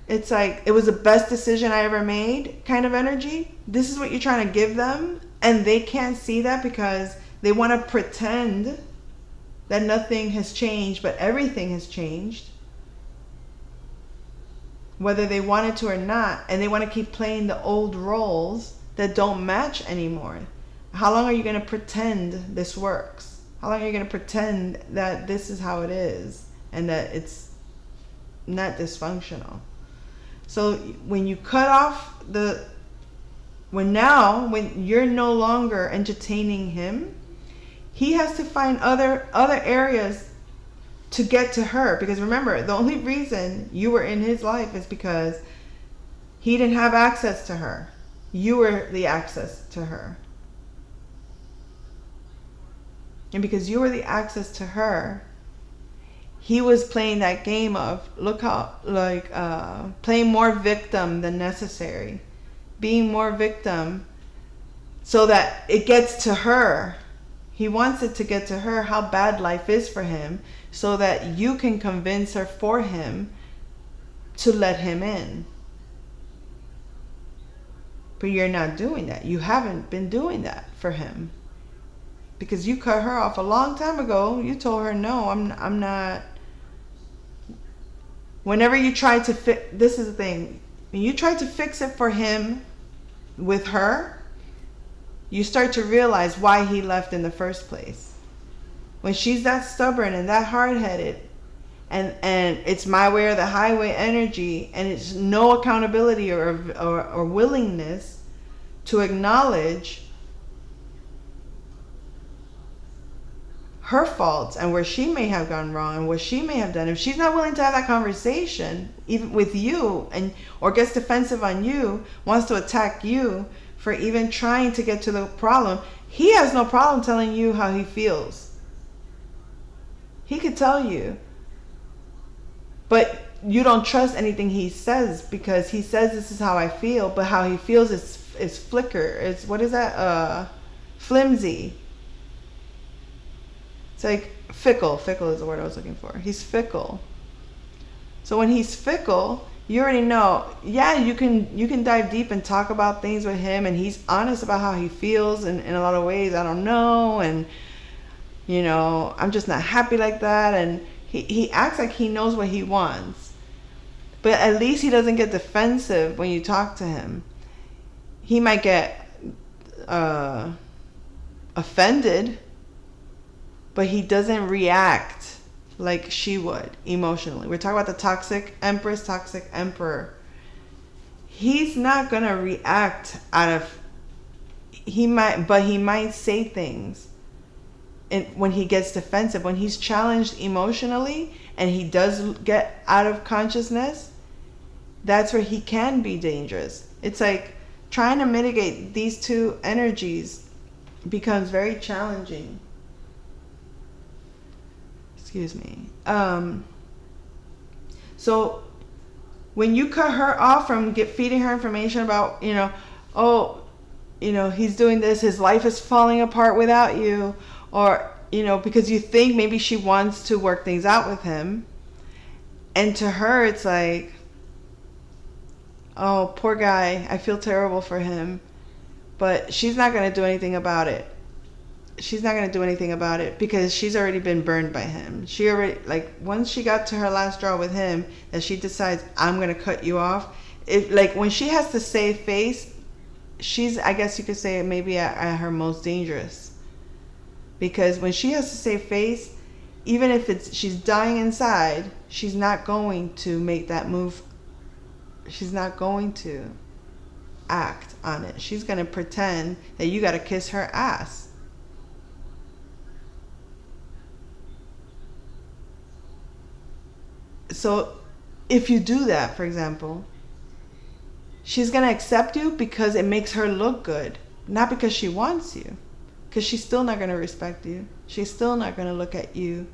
It's like, it was the best decision I ever made kind of energy. This is what you're trying to give them, and they can't see that because they want to pretend that nothing has changed, but everything has changed, whether they wanted to or not, and they want to keep playing the old roles that don't match anymore. How long are you going to pretend this works? How long are you going to pretend that this is how it is and that it's not dysfunctional? So when you cut off when you're no longer entertaining him, he has to find other areas to get to her. Because remember, the only reason you were in his life is because he didn't have access to her. You were the access to her. And because you were the access to her, he was playing that game of, playing more victim than necessary. Being more victim so that it gets to her. He wants it to get to her how bad life is for him, so that you can convince her for him to let him in. But you're not doing that. You haven't been doing that for him. Because you cut her off a long time ago. You told her, no, I'm not. Whenever you try to fit, this is the thing. When you try to fix it for him with her, you start to realize why he left in the first place. When she's that stubborn and that hard-headed, and it's my way or the highway energy, and it's no accountability or willingness to acknowledge her faults and where she may have gone wrong and what she may have done. If she's not willing to have that conversation even with you, and or gets defensive on you, wants to attack you for even trying to get to the problem, he has no problem telling you how he feels. He could tell you, but you don't trust anything he says, because he says this is how I feel, but how he feels is flicker. It's, what is that? Flimsy. It's like fickle. Fickle is the word I was looking for. He's fickle. So when he's fickle, you already know, yeah, you can dive deep and talk about things with him, and he's honest about how he feels in a lot of ways. I don't know, and you know, I'm just not happy like that. And he acts like he knows what he wants. But at least he doesn't get defensive when you talk to him. He might get offended, but he doesn't react like she would emotionally. We're talking about the toxic Empress, toxic Emperor. He's not going to react out of... He might say things when he gets defensive. When he's challenged emotionally and he does get out of consciousness, that's where he can be dangerous. It's like trying to mitigate these two energies becomes very challenging. Excuse me. So when you cut her off from feeding her information about, he's doing this, his life is falling apart without you, or, because you think maybe she wants to work things out with him. And to her, it's like, oh, poor guy, I feel terrible for him. But she's not going to do anything about it. She's not going to do anything about it because she's already been burned by him. She already, once she got to her last straw with him, that she decides, I'm going to cut you off. When she has to save face, she's, I guess you could say, maybe at her most dangerous. Because when she has to save face, even if she's dying inside, she's not going to make that move. She's not going to act on it. She's going to pretend that you got to kiss her ass. So if you do that, for example, she's going to accept you because it makes her look good, not because she wants you. Because she's still not going to respect you. She's still not going to look at you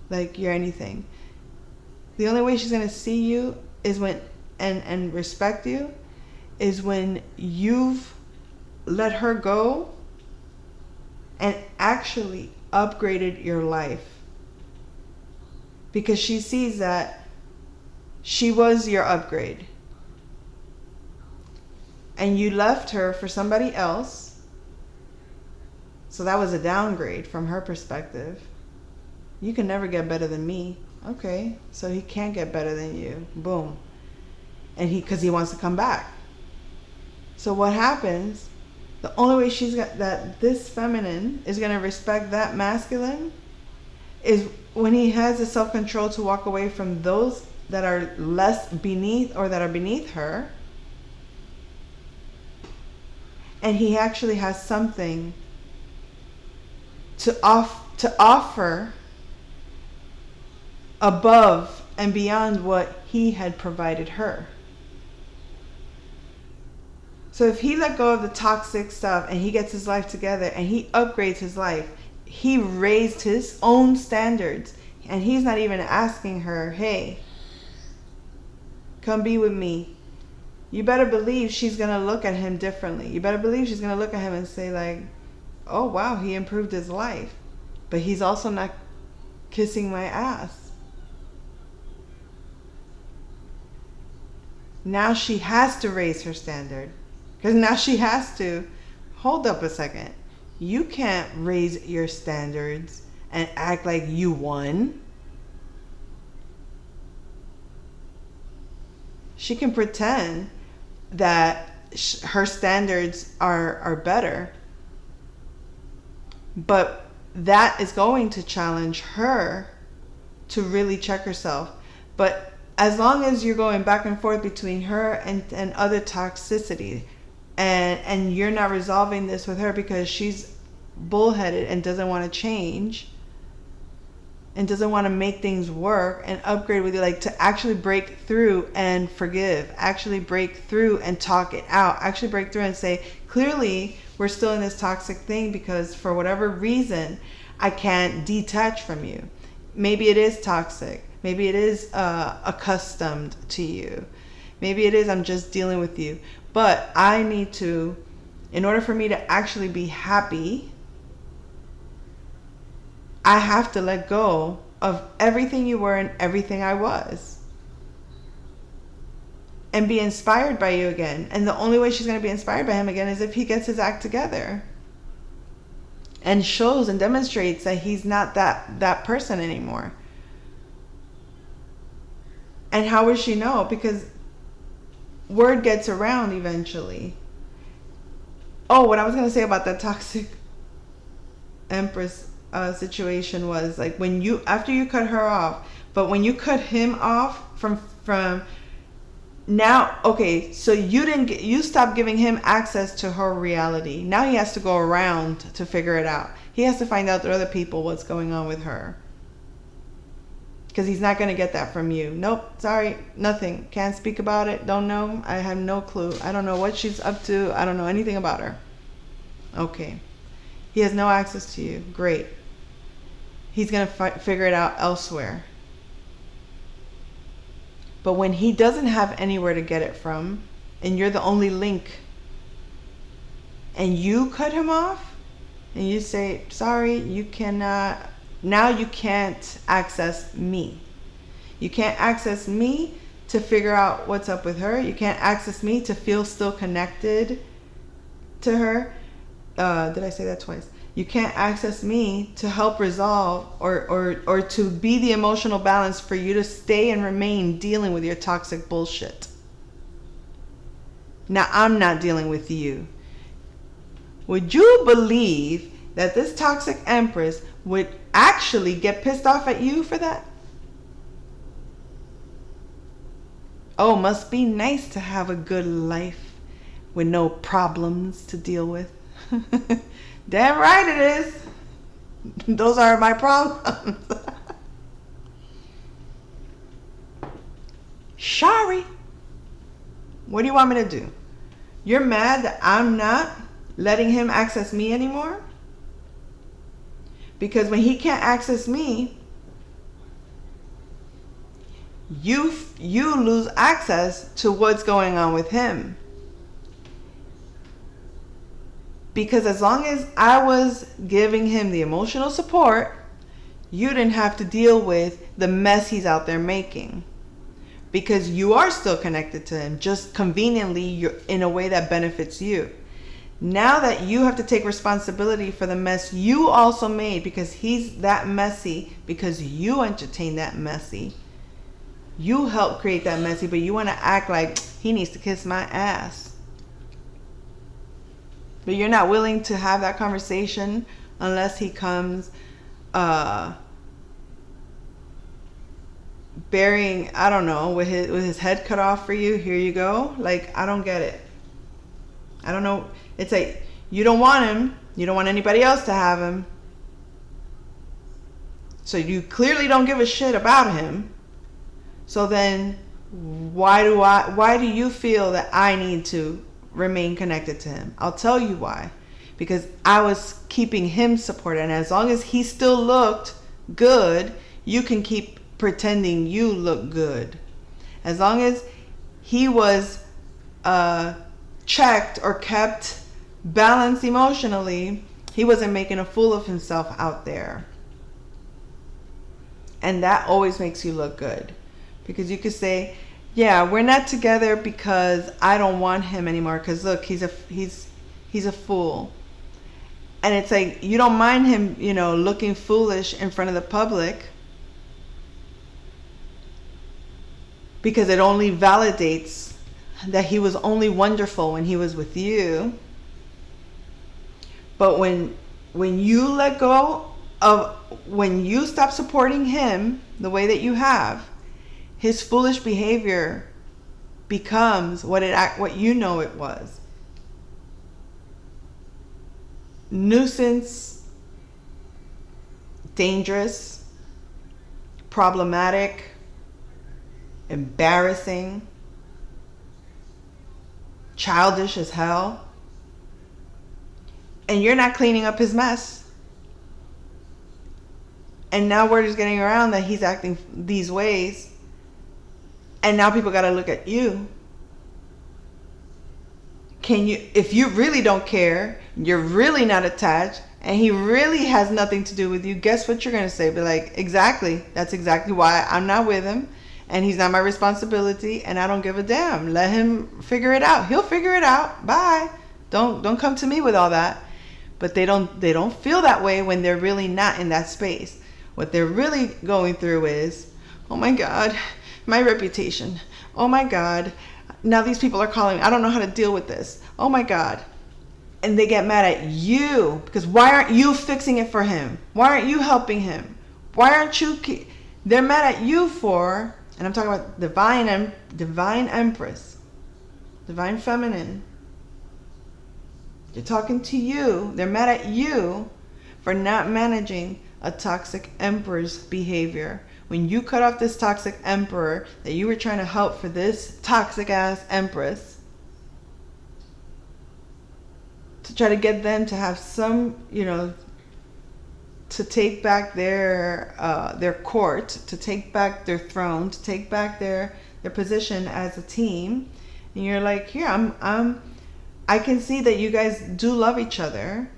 like you're anything. The only way she's going to see you is when, and respect you, is when you've let her go and actually upgraded your life. Because she sees that she was your upgrade. And you left her for somebody else. So that was a downgrade from her perspective. You can never get better than me. Okay, so he can't get better than you. Boom. And because he wants to come back. So what happens, the only way this feminine is going to respect that masculine is when he has the self-control to walk away from those that are less beneath or that are beneath her. And he actually has something to offer above and beyond what he had provided her. So if he let go of the toxic stuff and he gets his life together and he upgrades his life, he raised his own standards, and he's not even asking her, hey, come be with me. You better believe she's going to look at him differently. You better believe she's going to look at him and say like, oh wow, he improved his life, but he's also not kissing my ass. Now she has to raise her standard, because now she has to, hold up a second, you can't raise your standards and act like you won. She can pretend, that her standards are better. But that is going to challenge her to really check herself. But as long as you're going back and forth between her and other toxicity, and you're not resolving this with her because she's bullheaded and doesn't want to change and doesn't want to make things work and upgrade with you, like to actually break through and forgive, actually break through and talk it out, actually break through and say, clearly we're still in this toxic thing because for whatever reason I can't detach from you. Maybe it is toxic, maybe it is accustomed to you, maybe it is I'm just dealing with you, but I need to, in order for me to actually be happy, I have to let go of everything you were and everything I was and be inspired by you again. And the only way she's going to be inspired by him again is if he gets his act together and shows and demonstrates that he's not that person anymore. And how would she know? Because word gets around eventually. Oh, what I was going to say about that toxic Empress situation was, like, when you, after you cut her off, but when you cut him off from now, okay, so you stopped giving him access to her reality. Now he has to go around to figure it out. He has to find out through other people what's going on with her, because he's not going to get that from you. Nope, sorry, nothing, can't speak about it, don't know, I have no clue, I don't know what she's up to, I don't know anything about her. Okay, he has no access to you. Great. He's going to figure it out elsewhere. But when he doesn't have anywhere to get it from, and you're the only link, and you cut him off, and you say, sorry, you cannot, now you can't access me. You can't access me to figure out what's up with her. You can't access me to feel still connected to her. Did I say that twice? You can't access me to help resolve or to be the emotional balance for you to stay and remain dealing with your toxic bullshit. Now I'm not dealing with you. Would you believe that this toxic Empress would actually get pissed off at you for that? Oh, must be nice to have a good life with no problems to deal with. Damn right it is. Those are my problems. Sorry. What do you want me to do? You're mad that I'm not letting him access me anymore? Because when he can't access me, you lose access to what's going on with him. Because as long as I was giving him the emotional support, you didn't have to deal with the mess he's out there making. Because you are still connected to him, just conveniently you're in a way that benefits you. Now that you have to take responsibility for the mess you also made, because he's that messy, because you entertained that messy. You helped create that messy, but you want to act like he needs to kiss my ass. But you're not willing to have that conversation unless he comes burying, I don't know, with his head cut off for you. Here you go. Like, I don't get it. I don't know. It's like, you don't want him. You don't want anybody else to have him. So you clearly don't give a shit about him. So then why do you feel that I need to remain connected to him? I'll tell you why. Because I was keeping him supported, and as long as he still looked good, you can keep pretending you look good. As long as he was checked or kept balanced emotionally, he wasn't making a fool of himself out there. And that always makes you look good. Because you could say, yeah, we're not together because I don't want him anymore. Because look, he's a fool. And it's like, you don't mind him, looking foolish in front of the public, because it only validates that he was only wonderful when he was with you. But when you let go of, when you stop supporting him the way that you have, his foolish behavior becomes what you know it was. Nuisance, dangerous, problematic, embarrassing, childish as hell. And you're not cleaning up his mess. And now word is getting around that he's acting these ways. And now people got to look at you. Can you, if you really don't care, you're really not attached, and he really has nothing to do with you, guess what you're going to say? Be like, exactly. That's exactly why I'm not with him. And he's not my responsibility. And I don't give a damn. Let him figure it out. He'll figure it out. Bye. Don't come to me with all that. But they don't feel that way when they're really not in that space. What they're really going through is, oh my God, my reputation. Oh my God, now these people are calling me. I don't know how to deal with this. Oh my God. And they get mad at you because why aren't you fixing it for him? Why aren't you helping him? Why aren't you? They're mad at you for, and I'm talking about divine Empress, divine feminine. They're talking to you. They're mad at you for not managing a toxic emperor's behavior. When you cut off this toxic emperor that you were trying to help for this toxic ass empress, to try to get them to have some, to take back their court, to take back their throne, to take back their position as a team, and you're like, here, I can see that you guys do love each other,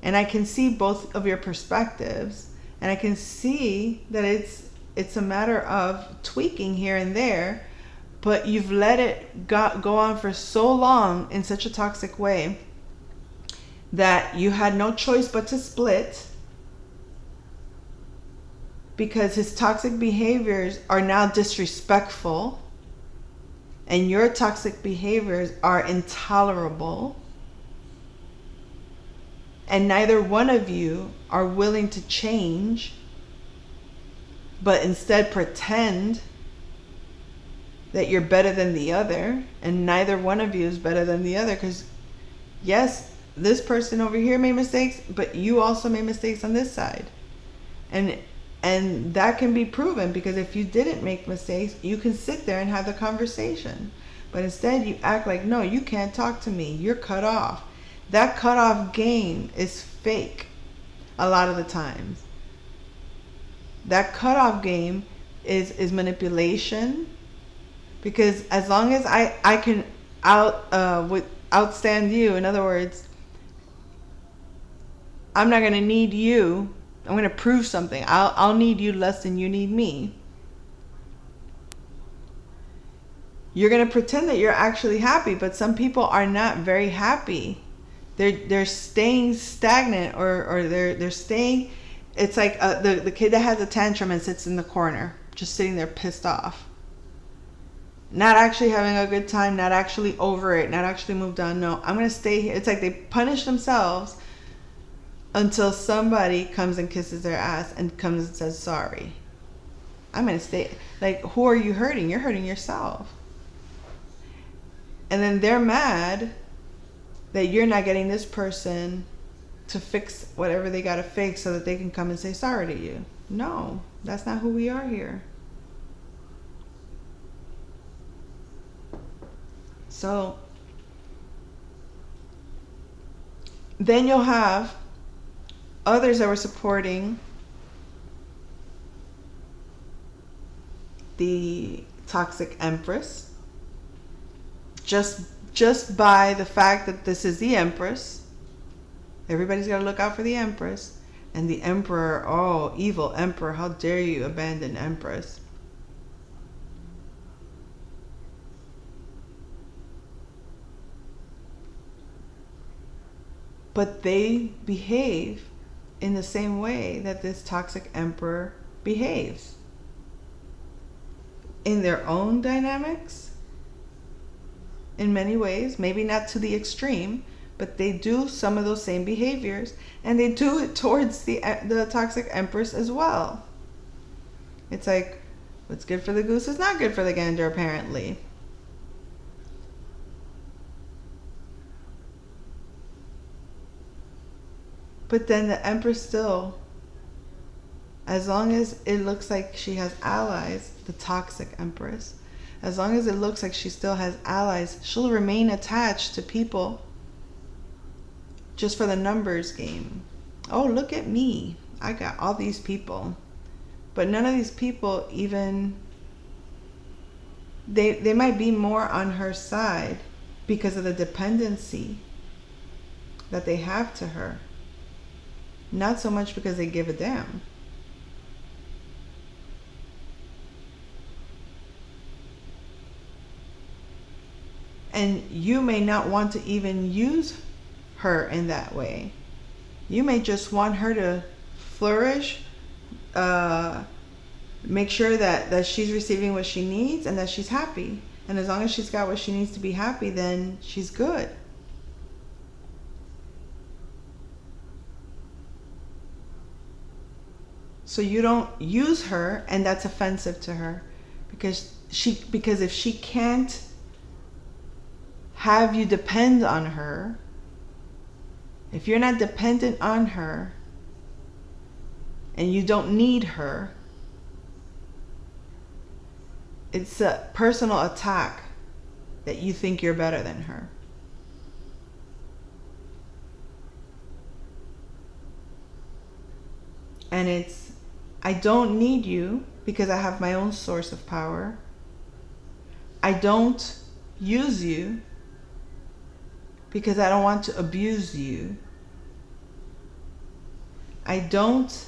and I can see both of your perspectives, and I can see that it's a matter of tweaking here and there, but you've let it go on for so long in such a toxic way that you had no choice but to split, because his toxic behaviors are now disrespectful and your toxic behaviors are intolerable, and neither one of you are willing to change, but instead pretend that you're better than the other, and neither one of you is better than the other, because yes, this person over here made mistakes, but you also made mistakes on this side, and that can be proven, because if you didn't make mistakes, you can sit there and have the conversation. But instead you act like, no, you can't talk to me, you're cut off. That cutoff game is fake a lot of the times. That cutoff game is manipulation, because as long as I can outstand you, in other words, I'm not going to need you. I'm going to prove something. I'll need you less than you need me. You're going to pretend that you're actually happy, but some people are not very happy. They're staying stagnant, or they're staying. It's like the kid that has a tantrum and sits in the corner, just sitting there pissed off. Not actually having a good time, not actually over it, not actually moved on. No, I'm going to stay here. It's like they punish themselves until somebody comes and kisses their ass and comes and says sorry. I'm going to stay. Like, who are you hurting? You're hurting yourself. And then they're mad that you're not getting this person to fix whatever they got to fix so that they can come and say sorry to you. No, that's not who we are here. So then you'll have others that were supporting the toxic empress just by the fact that this is the empress. Everybody's got to look out for the empress. And the emperor, oh, evil emperor, how dare you abandon empress. But they behave in the same way that this toxic emperor behaves. In their own dynamics, in many ways, maybe not to the extreme, but they do some of those same behaviors, and they do it towards the toxic Empress as well. It's like, what's good for the goose is not good for the gander, apparently. But then the Empress still, as long as it looks like she has allies, the toxic Empress, as long as it looks like she still has allies, she'll remain attached to people just for the numbers game. Oh, look at me. I got all these people. But none of these people even, they might be more on her side because of the dependency that they have to her. Not so much because they give a damn. And you may not want to even use her in that way. You may just want her to flourish, make sure that she's receiving what she needs and that she's happy. And as long as she's got what she needs to be happy, then she's good. So you don't use her, and that's offensive to her, because if she can't have you depend on her, if you're not dependent on her and you don't need her, it's a personal attack that you think you're better than her. And it's, I don't need you because I have my own source of power. I don't use you because I don't want to abuse you. I don't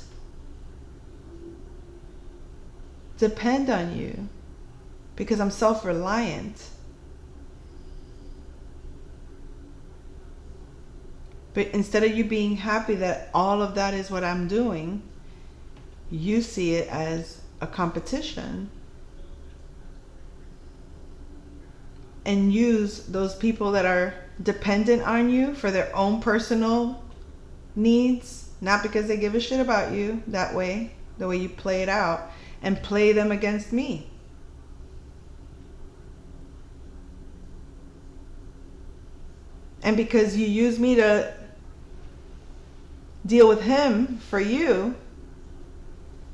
depend on you because I'm self-reliant. But instead of you being happy that all of that is what I'm doing, you see it as a competition and use those people that are dependent on you for their own personal needs, not because they give a shit about you, that way, the way you play it out, and play them against me. And because you use me to deal with him for you,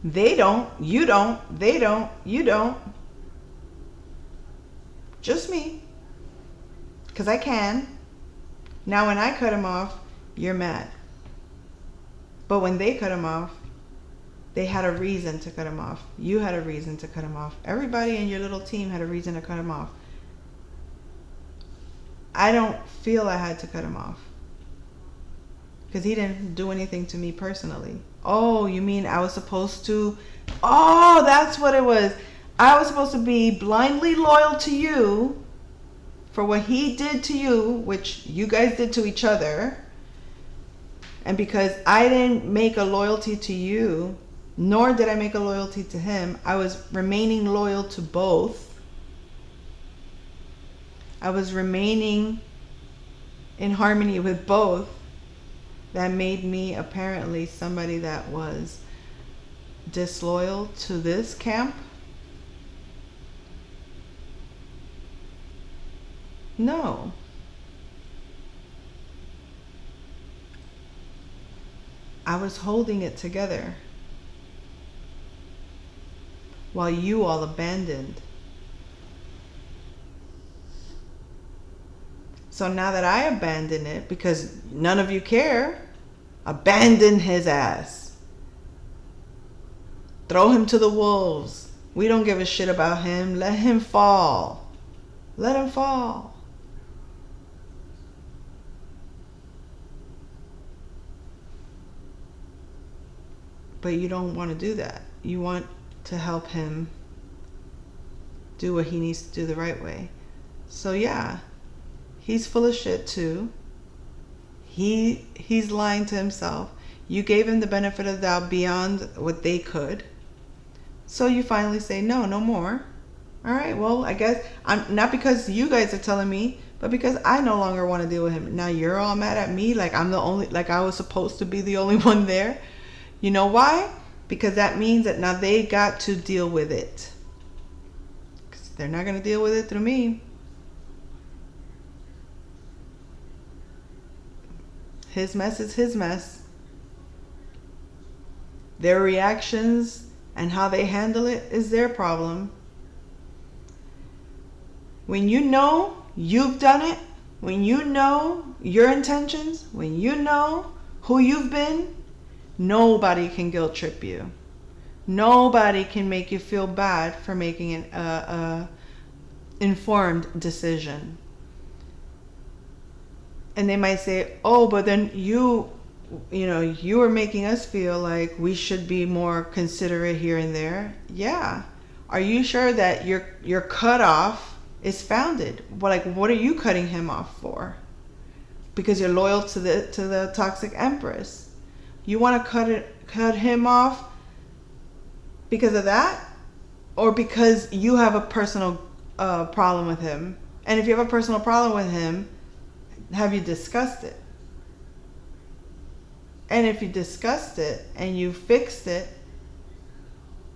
they don't, you don't, they don't, you don't. Just me. Because I can. Now when I cut him off, you're mad. But when they cut him off, they had a reason to cut him off. You had a reason to cut him off. Everybody in your little team had a reason to cut him off. I don't feel I had to cut him off. Because he didn't do anything to me personally. Oh, you mean I was supposed to? Oh, that's what it was. I was supposed to be blindly loyal to you for what he did to you, which you guys did to each other. And because I didn't make a loyalty to you, nor did I make a loyalty to him, I was remaining loyal to both. I was remaining in harmony with both. That made me apparently somebody that was disloyal to this camp. No. I was holding it together while you all abandoned. So now that I abandon it, because none of you care, abandon his ass. Throw him to the wolves. We don't give a shit about him. Let him fall. Let him fall. But you don't want to do that. You want to help him do what he needs to do the right way. So yeah, he's full of shit too. He's lying to himself. You gave him the benefit of the doubt beyond what they could. So you finally say, no more. All right, well, I guess I'm not, because you guys are telling me, But because I no longer want to deal with him, now you're all mad at me like I'm the only, like I was supposed to be the only one there. You know why? Because that means that now they got to deal with it. 'Cause they're not going to deal with it through me. His mess is his mess. Their reactions and how they handle it is their problem. When you know you've done it, when you know your intentions, when you know who you've been, nobody can guilt trip you. Nobody can make you feel bad for making an informed decision. And they might say, oh, but then you were making us feel like we should be more considerate here and there. Yeah. Are you sure that your cutoff is founded? Like, what are you cutting him off for? Because you're loyal to the toxic Empress. You want to cut him off because of that, or because you have a personal problem with him? And if you have a personal problem with him, have you discussed it? And if you discussed it and you fixed it,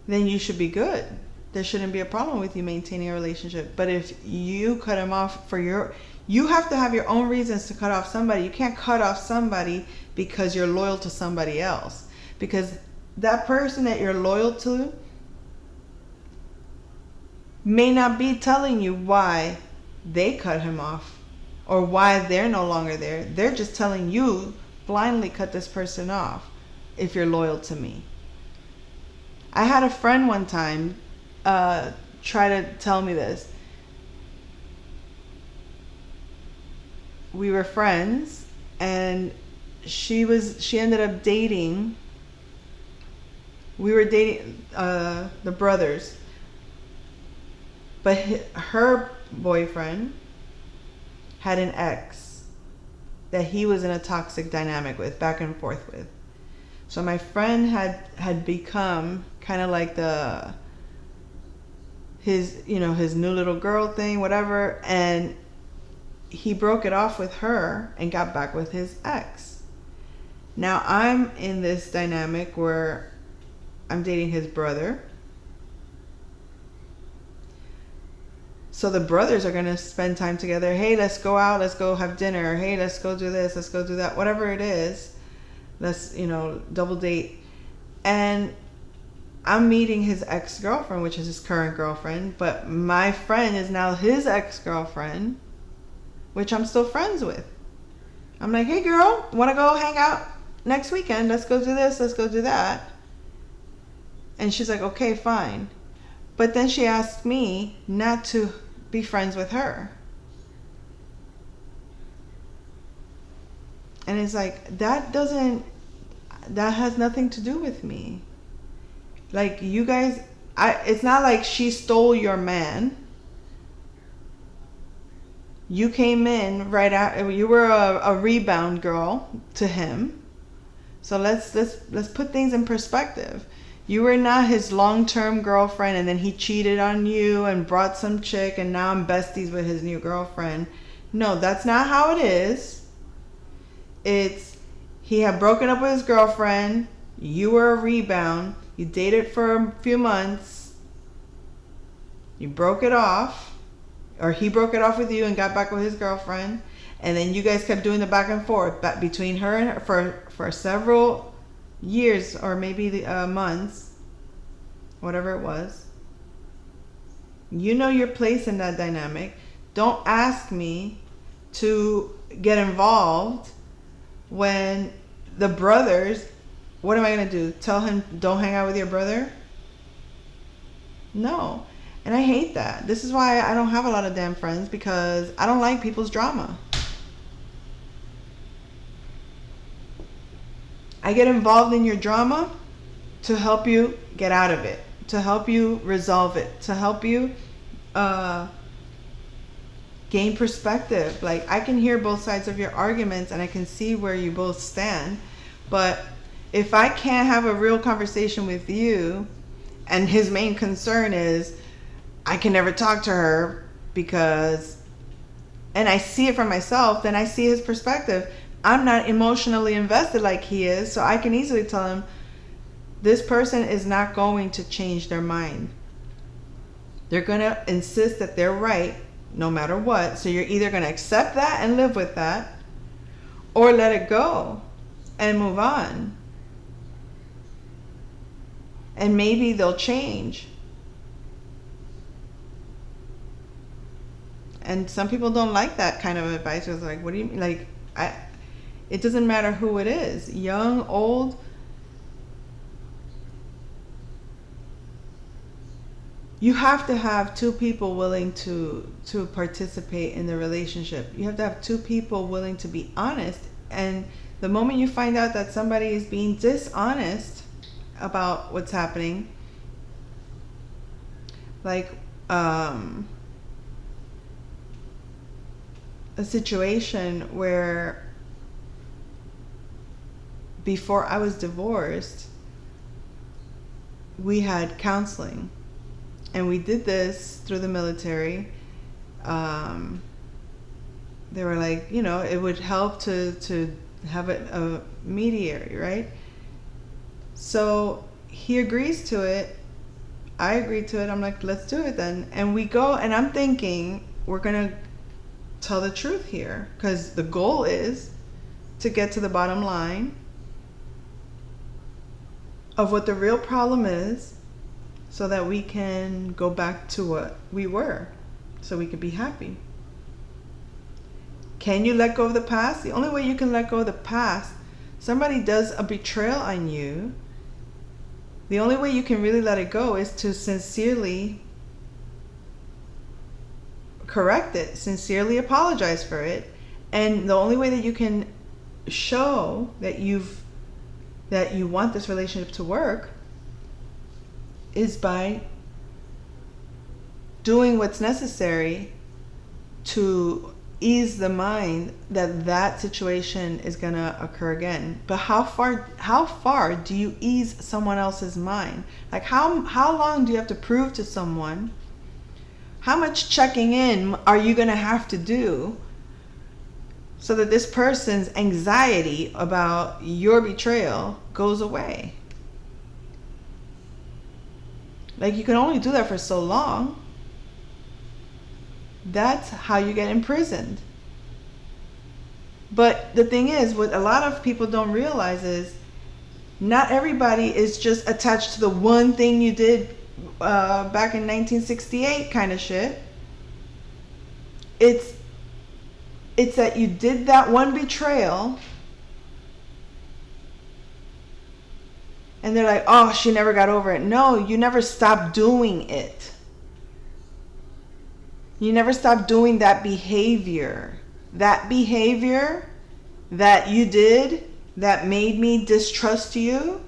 then you should be good. There shouldn't be a problem with you maintaining a relationship. But if you cut him off you have to have your own reasons to cut off somebody. You can't cut off somebody because you're loyal to somebody else. Because that person that you're loyal to may not be telling you why they cut him off or why they're no longer there. They're just telling you blindly cut this person off if you're loyal to me. I had a friend one time try to tell me this. We were friends, and she ended up dating. We were dating the brothers, but her boyfriend had an ex that he was in a toxic dynamic with, back and forth with. So my friend had become kind of like his new little girl thing, whatever, and he broke it off with her and got back with his ex. Now I'm in this dynamic where I'm dating his brother. So the brothers are going to spend time together. Hey, let's go out. Let's go have dinner. Hey, let's go do this. Let's go do that. Whatever it is. Let's, double date. And I'm meeting his ex-girlfriend, which is his current girlfriend. But my friend is now his ex-girlfriend, which I'm still friends with. I'm like, hey, girl, want to go hang out next weekend? Let's go do this. Let's go do that. And she's like, okay, fine. But then she asked me not to be friends with her. And it's like, that has nothing to do with me. Like, you guys, it's not like she stole your man. You came in right out, you were a rebound girl to him. So let's put things in perspective. You were not his long-term girlfriend, and then he cheated on you and brought some chick, and now I'm besties with his new girlfriend. No, that's not how it is. He had broken up with his girlfriend. You were a rebound. You dated for a few months. You broke it off, or he broke it off with you and got back with his girlfriend, and then you guys kept doing the back and forth between her and her for several years, or maybe months, whatever it was. You know your place in that dynamic. Don't ask me to get involved when the brothers, what am I going to do? Tell him don't hang out with your brother? No. And I hate that. This is why I don't have a lot of damn friends, because I don't like people's drama. I get involved in your drama to help you get out of it, to help you resolve it, to help you gain perspective. Like, I can hear both sides of your arguments and I can see where you both stand. But if I can't have a real conversation with you, and his main concern is I can never talk to her because and I see it for myself, then I see his perspective. I'm not emotionally invested like he is, so I can easily tell him, this person is not going to change their mind. They're going to insist that they're right no matter what. So you're either going to accept that and live with that, or let it go and move on. And maybe they'll change. And some people don't like that kind of advice. It's like, what do you mean? Like, it doesn't matter who it is, young, old. You have to have two people willing to participate in the relationship. You have to have two people willing to be honest. And the moment you find out that somebody is being dishonest about what's happening, like a situation where before I was divorced, we had counseling, and we did this through the military. They were like, you know, it would help to have a mediator, right? So he agrees to it. I agreed to it. I'm like, let's do it then. And we go, and I'm thinking, we're going to tell the truth here, because the goal is to get to the bottom line of what the real problem is, so that we can go back to what we were, so we could be happy. Can you let go of the past? The only way you can let go of the past, somebody does a betrayal on you, the only way you can really let it go is to sincerely correct it, sincerely apologize for it. And the only way that you can show that you want this relationship to work is by doing what's necessary to ease the mind that that situation is going to occur again. But how far do you ease someone else's mind? Like how long do you have to prove to someone? How much checking in are you going to have to do so that this person's anxiety about your betrayal goes away? Like, you can only do that for so long. That's how you get imprisoned. But the thing is, what a lot of people don't realize is not everybody is just attached to the one thing you did back in 1968 kind of shit. It's that you did that one betrayal, and they're like, oh, she never got over it. No, you never stopped doing it. You never stopped doing that behavior. That behavior that you did that made me distrust you,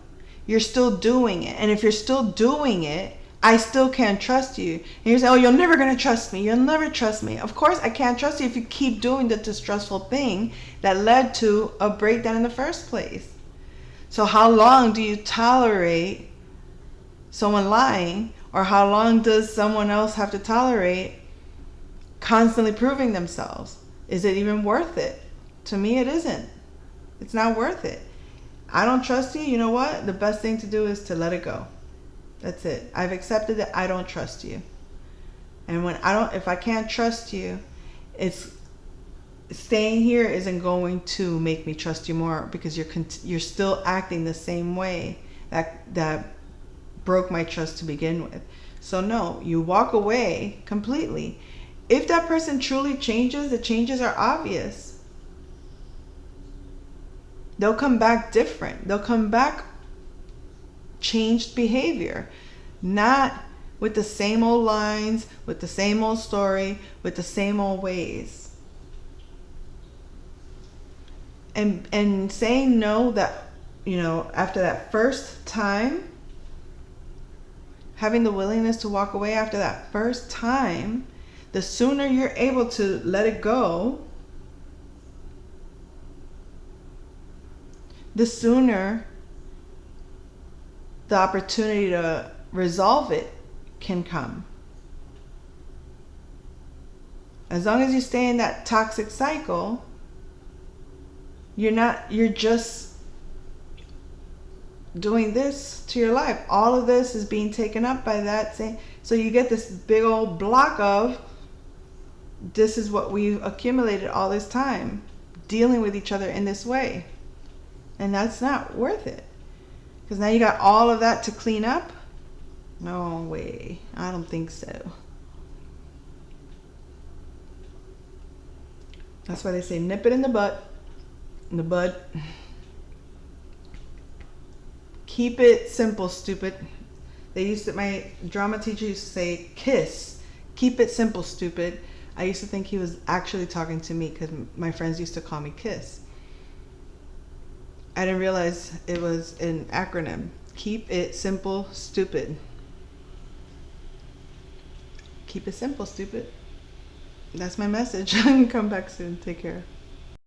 you're still doing it. And if you're still doing it, I still can't trust you. And you say, oh, you're never going to trust me. You'll never trust me. Of course, I can't trust you if you keep doing the distrustful thing that led to a breakdown in the first place. So how long do you tolerate someone lying? Or how long does someone else have to tolerate constantly proving themselves? Is it even worth it? To me, it isn't. It's not worth it. I don't trust you. You know what? The best thing to do is to let it go. That's it. I've accepted that I don't trust you. And if I can't trust you, it's staying here isn't going to make me trust you more, because you're still acting the same way that broke my trust to begin with. So no, you walk away completely. If that person truly changes, the changes are obvious. They'll come back different. They'll come back changed behavior, not with the same old lines, with the same old story, with the same old ways. And saying no, that, you know, after that first time, having the willingness to walk away after that first time, the sooner you're able to let it go, the sooner the opportunity to resolve it can come. As long as you stay in that toxic cycle, you're just doing this to your life. All of this is being taken up by that same. So you get this big old block of, this is what we've accumulated all this time, dealing with each other in this way. And that's not worth it. Because now you got all of that to clean up? No way. I don't think so. That's why they say nip it in the butt. In the bud. Keep it simple, stupid. My drama teacher used to say, kiss. Keep it simple, stupid. I used to think he was actually talking to me because my friends used to call me Kiss. I didn't realize it was an acronym. Keep it simple, stupid. Keep it simple, stupid. That's my message. Come back soon. Take care.